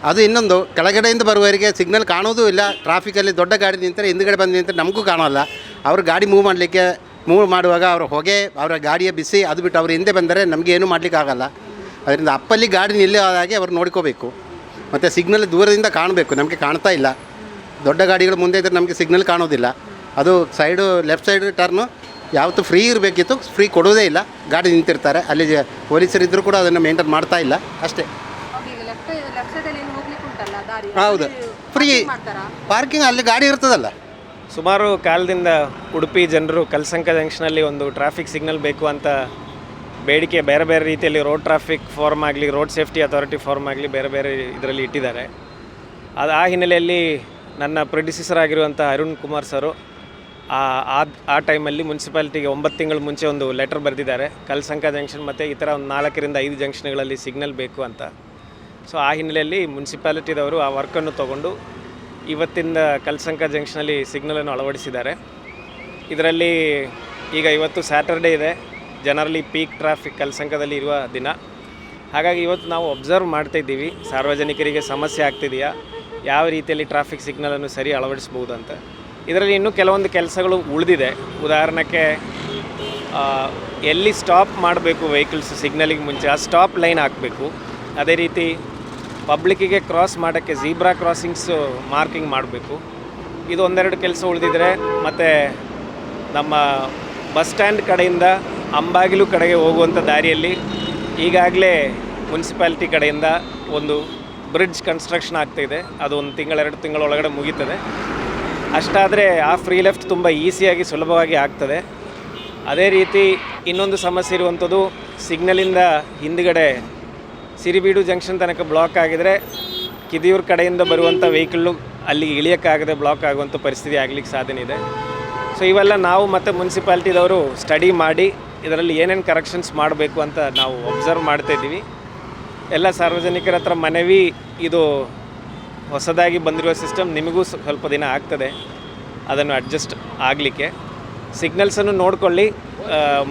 S13: ಅದು ಇನ್ನೊಂದು ಕೆಳಗಡೆಯಿಂದ ಬರುವವರಿಗೆ ಸಿಗ್ನಲ್ ಕಾಣೋದೂ ಇಲ್ಲ. ಟ್ರಾಫಿಕಲ್ಲಿ ದೊಡ್ಡ ಗಾಡಿ ನಿಂತರೆ ಹಿಂದುಗಡೆ ಬಂದು ನಿಂತರೆ ನಮಗೂ ಕಾಣೋಲ್ಲ. ಅವರು ಗಾಡಿ ಮೂವ್ ಮಾಡುವಾಗ ಅವರ ಹೊಗೆ ಅವರ ಗಾಡಿಯ ಬಿಸಿ ಅದು ಬಿಟ್ಟು ಅವರು ಹಿಂದೆ ಬಂದರೆ ನಮಗೇನು ಮಾಡಲಿಕ್ಕೆ ಆಗಲ್ಲ. ಅದರಿಂದ ಅಪ್ಪಲ್ಲಿ ಗಾಡಿ ನಿಲ್ಲೋದ ಹಾಗೆ ಅವರು ನೋಡ್ಕೋಬೇಕು. ಮತ್ತು ಸಿಗ್ನಲ್ ದೂರದಿಂದ ಕಾಣಬೇಕು, ನಮಗೆ ಕಾಣ್ತಾ ಇಲ್ಲ. ದೊಡ್ಡ ಗಾಡಿಗಳು ಮುಂದೆ ಇದ್ದರೆ ನಮಗೆ ಸಿಗ್ನಲ್ ಕಾಣೋದಿಲ್ಲ. ಅದು ಸೈಡು ಲೆಫ್ಟ್ ಸೈಡ್ ಟರ್ನು ಯಾವತ್ತೂ ಫ್ರೀ ಇರಬೇಕಿತ್ತು, ಫ್ರೀ ಕೊಡೋದೇ ಇಲ್ಲ. ಗಾಡಿ ನಿಂತಿರ್ತಾರೆ, ಅಲ್ಲಿ ಪೊಲೀಸರಿದ್ದರೂ ಕೂಡ ಅದನ್ನು ಮೇಂಟೈನ್ ಮಾಡ್ತಾ ಇಲ್ಲ ಅಷ್ಟೇ. ಹೌದು, ಫ್ರೀ ಪಾರ್ಕಿಂಗ್ ಅಲ್ಲಿ ಗಾಡಿ ಇರ್ತದಲ್ಲ.
S11: ಸುಮಾರು ಕಾಲದಿಂದ ಉಡುಪಿ ಜನರು ಕಲ್ಸಂಕ ಜಂಕ್ಷನಲ್ಲಿ ಒಂದು ಟ್ರಾಫಿಕ್ ಸಿಗ್ನಲ್ ಬೇಕು ಅಂತ ಬೇಡಿಕೆ ಬೇರೆ ಬೇರೆ ರೀತಿಯಲ್ಲಿ ರೋಡ್ ಟ್ರಾಫಿಕ್ ಫಾರ್ಮ್ ಆಗಲಿ, ರೋಡ್ ಸೇಫ್ಟಿ ಅಥಾರಿಟಿ ಫಾರ್ಮ್ ಆಗಲಿ ಬೇರೆ ಬೇರೆ ಇದರಲ್ಲಿ ಇಟ್ಟಿದ್ದಾರೆ. ಆ ಹಿನ್ನೆಲೆಯಲ್ಲಿ ನನ್ನ ಪ್ರೆಡಿಸೆಸರ್ ಆಗಿರುವಂಥ ಅರುಣ್ ಕುಮಾರ್ ಸರು ಆ ಟೈಮಲ್ಲಿ ಮುನ್ಸಿಪಾಲಿಟಿಗೆ 9 ತಿಂಗಳ ಮುಂಚೆ ಒಂದು ಲೆಟರ್ ಬರೆದಿದ್ದಾರೆ, ಕಲ್ಸಂಕ ಜಂಕ್ಷನ್ ಮತ್ತು ಈ ಥರ ಒಂದು 4 ರಿಂದ 5 ಜಂಕ್ಷನ್ಗಳಲ್ಲಿ ಸಿಗ್ನಲ್ ಬೇಕು ಅಂತ. ಸೊ ಆ ಹಿನ್ನೆಲೆಯಲ್ಲಿ ಮುನ್ಸಿಪಾಲಿಟಿದವರು ಆ ವರ್ಕನ್ನು ತೊಗೊಂಡು ಇವತ್ತಿಂದ ಕಲ್ಸಂಕ ಜಂಕ್ಷನಲ್ಲಿ ಸಿಗ್ನಲನ್ನು ಅಳವಡಿಸಿದ್ದಾರೆ. ಇದರಲ್ಲಿ ಈಗ ಇವತ್ತು ಸ್ಯಾಟರ್ಡೇ ಇದೆ, ಜನರಲಿ ಪೀಕ್ ಟ್ರಾಫಿಕ್ ಕಲ್ಸಂಕದಲ್ಲಿ ಇರುವ ದಿನ. ಹಾಗಾಗಿ ಇವತ್ತು ನಾವು ಅಬ್ಸರ್ವ್ ಮಾಡ್ತಾಯಿದ್ದೀವಿ ಸಾರ್ವಜನಿಕರಿಗೆ ಸಮಸ್ಯೆ ಆಗ್ತಿದೆಯಾ, ಯಾವ ರೀತಿಯಲ್ಲಿ ಟ್ರಾಫಿಕ್ ಸಿಗ್ನಲನ್ನು ಸರಿ ಅಳವಡಿಸ್ಬೋದು ಅಂತ. ಇದರಲ್ಲಿ ಇನ್ನೂ ಕೆಲವೊಂದು ಕೆಲಸಗಳು ಉಳಿದಿದೆ. ಉದಾಹರಣೆಗೆ ಎಲ್ಲಿ ಸ್ಟಾಪ್ ಮಾಡಬೇಕು ವೆಹಿಕಲ್ಸ್ ಸಿಗ್ನಲಿಗೆ ಮುಂಚೆ ಆ ಸ್ಟಾಪ್ ಲೈನ್ ಹಾಕಬೇಕು. ಅದೇ ರೀತಿ ಪಬ್ಲಿಕ್ಕಿಗೆ ಕ್ರಾಸ್ ಮಾಡೋಕ್ಕೆ ಝೀಬ್ರಾ ಕ್ರಾಸಿಂಗ್ಸು ಮಾರ್ಕಿಂಗ್ ಮಾಡಬೇಕು. ಇದು ಒಂದೆರಡು ಕೆಲಸ ಉಳಿದಿದ್ರೆ ಮತ್ತು ನಮ್ಮ ಬಸ್ ಸ್ಟ್ಯಾಂಡ್ ಕಡೆಯಿಂದ ಅಂಬಾಗಿಲು ಕಡೆಗೆ ಹೋಗುವಂಥ ದಾರಿಯಲ್ಲಿ ಈಗಾಗಲೇ ಮುನ್ಸಿಪಾಲಿಟಿ ಕಡೆಯಿಂದ ಒಂದು ಬ್ರಿಡ್ಜ್ ಕನ್ಸ್ಟ್ರಕ್ಷನ್ ಆಗ್ತಾಯಿದೆ. ಅದು ಒಂದು ಎರಡು ತಿಂಗಳೊಳಗಡೆ ಮುಗೀತದೆ. ಅಷ್ಟಾದರೆ ಆ ಫ್ರೀ ಲೆಫ್ಟ್ ತುಂಬ ಈಸಿಯಾಗಿ ಸುಲಭವಾಗಿ ಆಗ್ತದೆ. ಅದೇ ರೀತಿ ಇನ್ನೊಂದು ಸಮಸ್ಯೆ ಇರುವಂಥದ್ದು, ಸಿಗ್ನಲಿಂದ ಹಿಂದುಗಡೆ ಸಿರಿಬೀಡು ಜಂಕ್ಷನ್ ತನಕ ಬ್ಲಾಕ್ ಆಗಿದರೆ ಕಿದಿಯೂರು ಕಡೆಯಿಂದ ಬರುವಂಥ ವೆಹಿಕಲ್ಲು ಅಲ್ಲಿಗೆ ಇಳಿಯೋಕ್ಕಾಗದೆ ಬ್ಲಾಕ್ ಆಗುವಂಥ ಪರಿಸ್ಥಿತಿ ಆಗಲಿಕ್ಕೆ ಸಾಧ್ಯತೆ ಇದೆ. ಸೊ ಇವೆಲ್ಲ ನಾವು ಮತ್ತು ಮುನ್ಸಿಪಾಲ್ಟಿದವರು ಸ್ಟಡಿ ಮಾಡಿ ಇದರಲ್ಲಿ ಏನೇನು ಕರೆಕ್ಷನ್ಸ್ ಮಾಡಬೇಕು ಅಂತ ನಾವು ಒಬ್ಸರ್ವ್ ಮಾಡ್ತಾಯಿದ್ದೀವಿ. ಎಲ್ಲ ಸಾರ್ವಜನಿಕರ ಹತ್ರ ಮನವಿ, ಇದು ಹೊಸದಾಗಿ ಬಂದಿರುವ ಸಿಸ್ಟಮ್, ನಿಮಗೂ ಸ್ವಲ್ಪ ದಿನ ಆಗ್ತದೆ ಅದನ್ನು ಅಡ್ಜಸ್ಟ್ ಆಗಲಿಕ್ಕೆ. ಸಿಗ್ನಲ್ಸನ್ನು ನೋಡ್ಕೊಳ್ಳಿ.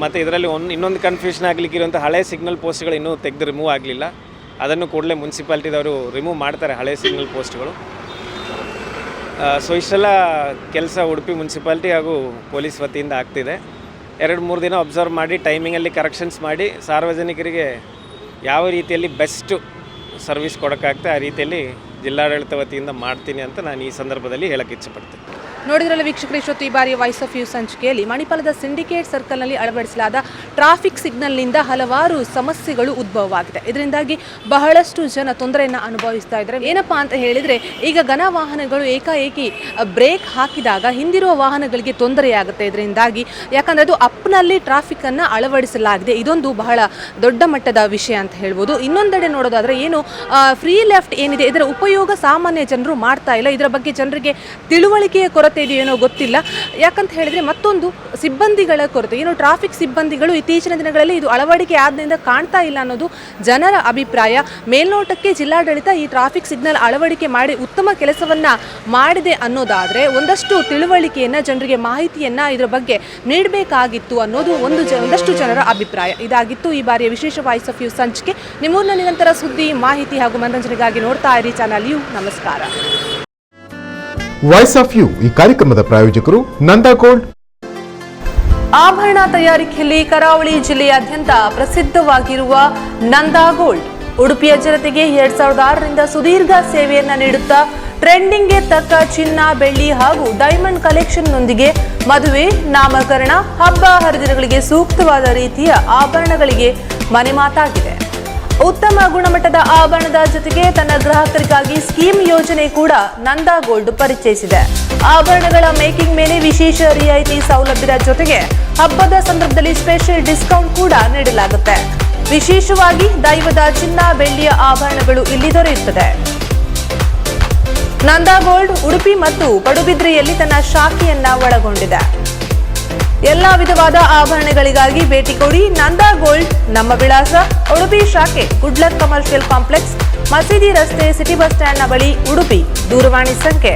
S11: ಮತ್ತು ಇದರಲ್ಲಿ ಇನ್ನೊಂದು ಕನ್ಫ್ಯೂಷನ್ ಆಗಲಿಕ್ಕಿರುವಂಥ ಹಳೆ ಸಿಗ್ನಲ್ ಪೋಸ್ಟ್ಗಳು ಇನ್ನೂ ತೆಗೆದು ರಿಮೂವ್ ಆಗಲಿಲ್ಲ. ಅದನ್ನು ಕೂಡಲೇ ಮುನ್ಸಿಪಾಲ್ಟಿದವರು ರಿಮೂವ್ ಮಾಡ್ತಾರೆ, ಹಳೆ ಸಿಗ್ನಲ್ ಪೋಸ್ಟ್ಗಳು. ಸೊ ಇಷ್ಟೆಲ್ಲ ಕೆಲಸ ಉಡುಪಿ ಮುನ್ಸಿಪಾಲ್ಟಿ ಹಾಗೂ ಪೊಲೀಸ್ ವತಿಯಿಂದ ಆಗ್ತಿದೆ. 2-3 ದಿನ ಅಬ್ಸರ್ವ್ ಮಾಡಿ ಟೈಮಿಂಗಲ್ಲಿ ಕರೆಕ್ಷನ್ಸ್ ಮಾಡಿ ಸಾರ್ವಜನಿಕರಿಗೆ ಯಾವ ರೀತಿಯಲ್ಲಿ ಬೆಸ್ಟ್ ಸರ್ವಿಸ್ ಕೊಡೋಕ್ಕಾಗ್ತದೆ ಆ ರೀತಿಯಲ್ಲಿ ಜಿಲ್ಲಾಡಳಿತ ವತಿಯಿಂದ ಮಾಡ್ತೀನಿ ಅಂತ ನಾನು ಈ ಸಂದರ್ಭದಲ್ಲಿ ಹೇಳಕ್ಕೆ ಇಚ್ಛೆಪಡ್ತೀನಿ.
S2: ನೋಡಿದ್ರಲ್ಲ ವೀಕ್ಷಕರು, ಇಷ್ಟೊತ್ತು ಈ ಬಾರಿಯ ವಾಯ್ಸ್ ಆಫ್ ಯು ಸಂಚಿಕೆಯಲ್ಲಿ ಮಣಿಪಾಲದ ಸಿಂಡಿಕೇಟ್ ಸರ್ಕಲ್ನಲ್ಲಿ ಅಳವಡಿಸಲಾದ ಟ್ರಾಫಿಕ್ ಸಿಗ್ನಲ್ನಿಂದ ಹಲವಾರು ಸಮಸ್ಯೆಗಳು ಉದ್ಭವವಾಗಿದೆ. ಇದರಿಂದಾಗಿ ಬಹಳಷ್ಟು ಜನ ತೊಂದರೆಯನ್ನು ಅನುಭವಿಸ್ತಾ ಇದ್ದಾರೆ. ಏನಪ್ಪಾ ಅಂತ ಹೇಳಿದರೆ, ಈಗ ಘನ ವಾಹನಗಳು ಏಕಾಏಕಿ ಬ್ರೇಕ್ ಹಾಕಿದಾಗ ಹಿಂದಿರುವ ವಾಹನಗಳಿಗೆ ತೊಂದರೆಯಾಗುತ್ತೆ. ಇದರಿಂದಾಗಿ ಯಾಕಂದರೆ ಅದು ಅಪ್ನಲ್ಲಿ ಟ್ರಾಫಿಕನ್ನು ಅಳವಡಿಸಲಾಗಿದೆ. ಇದೊಂದು ಬಹಳ ದೊಡ್ಡ ಮಟ್ಟದ ವಿಷಯ ಅಂತ ಹೇಳ್ಬೋದು. ಇನ್ನೊಂದೆಡೆ ನೋಡೋದಾದರೆ ಏನು ಫ್ರೀ ಲೆಫ್ಟ್ ಏನಿದೆ, ಇದರ ಉಪಯೋಗ ಸಾಮಾನ್ಯ ಜನರು ಮಾಡ್ತಾ ಇಲ್ಲ. ಇದರ ಬಗ್ಗೆ ಜನರಿಗೆ ತಿಳುವಳಿಕೆಯ ಕೊರತೆ ಇದೆಯೇನೋ ಗೊತ್ತಿಲ್ಲ. ಯಾಕಂತ ಹೇಳಿದರೆ ಮತ್ತೊಂದು ಸಿಬ್ಬಂದಿಗಳ ಕೊರತೆ. ಏನು ಟ್ರಾಫಿಕ್ ಸಿಬ್ಬಂದಿಗಳು ಇತ್ತೀಚಿನ ದಿನಗಳಲ್ಲಿ ಇದು ಅಳವಡಿಕೆ ಆದ್ರಿಂದ ಕಾಣ್ತಾ ಇಲ್ಲ ಅನ್ನೋದು ಜನರ ಅಭಿಪ್ರಾಯ. ಮೇಲ್ನೋಟಕ್ಕೆ ಜಿಲ್ಲಾಡಳಿತ ಈ ಟ್ರಾಫಿಕ್ ಸಿಗ್ನಲ್ ಅಳವಡಿಕೆ ಮಾಡಿ ಉತ್ತಮ ಕೆಲಸವನ್ನ ಮಾಡಿದೆ ಅನ್ನೋದಾದರೆ, ಒಂದಷ್ಟು ತಿಳುವಳಿಕೆಯನ್ನು, ಜನರಿಗೆ ಮಾಹಿತಿಯನ್ನು ಇದರ ಬಗ್ಗೆ ನೀಡಬೇಕಾಗಿತ್ತು ಅನ್ನೋದು ಒಂದಷ್ಟು ಜನರ ಅಭಿಪ್ರಾಯ. ಇದಾಗಿತ್ತು ಈ ಬಾರಿಯ ವಿಶೇಷ ವಾಯ್ಸ್ ಆಫ್ ಯು ಸಂಚಿಕೆ. ನಿಮ್ಮೂರಿನ ನಿರಂತರ ಸುದ್ದಿ, ಮಾಹಿತಿ ಹಾಗೂ ಮನರಂಜನೆಗಾಗಿ ನೋಡ್ತಾ ಇರಿ ಚಾನಲ್ ಯು. ನಮಸ್ಕಾರ.
S1: ವಾಯ್ಸ್ ಆಫ್ ಯು ಈ ಕಾರ್ಯಕ್ರಮದ ಪ್ರಾಯೋಜಕರು ನಂದಾ ಗೋಲ್ಡ್.
S2: ಆಭರಣ ತಯಾರಿಕೆಯಲ್ಲಿ ಕರಾವಳಿ ಜಿಲ್ಲೆಯಾದ್ಯಂತ ಪ್ರಸಿದ್ಧವಾಗಿರುವ ನಂದಾ ಗೋಲ್ಡ್ ಉಡುಪಿಯ ಜನತೆಗೆ 2006ರಿಂದ ಸುದೀರ್ಘ ಸೇವೆಯನ್ನ ನೀಡುತ್ತಾ ಟ್ರೆಂಡಿಂಗ್ಗೆ ತಕ್ಕ ಚಿನ್ನ, ಬೆಳ್ಳಿ ಹಾಗೂ ಡೈಮಂಡ್ ಕಲೆಕ್ಷನ್ನೊಂದಿಗೆ ಮದುವೆ, ನಾಮಕರಣ, ಹಬ್ಬ ಹರಿದಿನಗಳಿಗೆ ಸೂಕ್ತವಾದ ರೀತಿಯ ಆಭರಣಗಳಿಗೆ ಮನೆ ಮಾತಾಗಿದೆ. ಉತ್ತಮ ಗುಣಮಟ್ಟದ ಆಭರಣದ ಜೊತೆಗೆ ತನ್ನ ಗ್ರಾಹಕರಿಗಾಗಿ ಸ್ಕೀಮ್ ಯೋಜನೆ ಕೂಡ ನಂದಾ ಗೋಲ್ಡ್ ಪರಿಚಯಿಸಿದೆ. ಆಭರಣಗಳ ಮೇಕಿಂಗ್ ಮೇಲೆ ವಿಶೇಷ ರಿಯಾಯಿತಿ ಸೌಲಭ್ಯದ ಜೊತೆಗೆ ಹಬ್ಬದ ಸಂದರ್ಭದಲ್ಲಿ ಸ್ಪೆಷಲ್ ಡಿಸ್ಕೌಂಟ್ ಕೂಡ ನೀಡಲಾಗುತ್ತೆ. ವಿಶೇಷವಾಗಿ ದೈವದ ಚಿನ್ನ, ಬೆಳ್ಳಿಯ ಆಭರಣಗಳು ಇಲ್ಲಿ ದೊರೆಯುತ್ತದೆ. ನಂದಾ ಗೋಲ್ಡ್ ಉಡುಪಿ ಮತ್ತು ಪಡುಬಿದ್ರೆಯಲ್ಲಿ ತನ್ನ ಶಾಖೆಯನ್ನ ಒಳಗೊಂಡಿದೆ. ಎಲ್ಲ ವಿಧವಾದ ಆಭರಣಗಳಿಗಾಗಿ ಭೇಟಿ ಕೊಡಿ. ನಂದಾ ಗೋಲ್ಡ್. ನಮ್ಮ ವಿಳಾಸ ಉಡುಪಿ ಶಾಖೆ, ಗುಡ್ಲಕ್ ಕಮರ್ಷಿಯಲ್ ಕಾಂಪ್ಲೆಕ್ಸ್, ಮಸೀದಿ ರಸ್ತೆ, ಸಿಟಿ ಬಸ್ ಸ್ಟ್ಯಾಂಡ್ನ ಬಳಿ, ಉಡುಪಿ. ದೂರವಾಣಿ ಸಂಖ್ಯೆ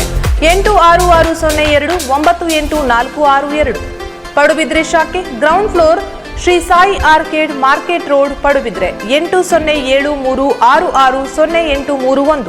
S2: 8660988462. ಪಡುಬಿದ್ರೆ ಶಾಖೆ, ground floor, Shri Sai arcade, market road, Padubidri. 8073660831.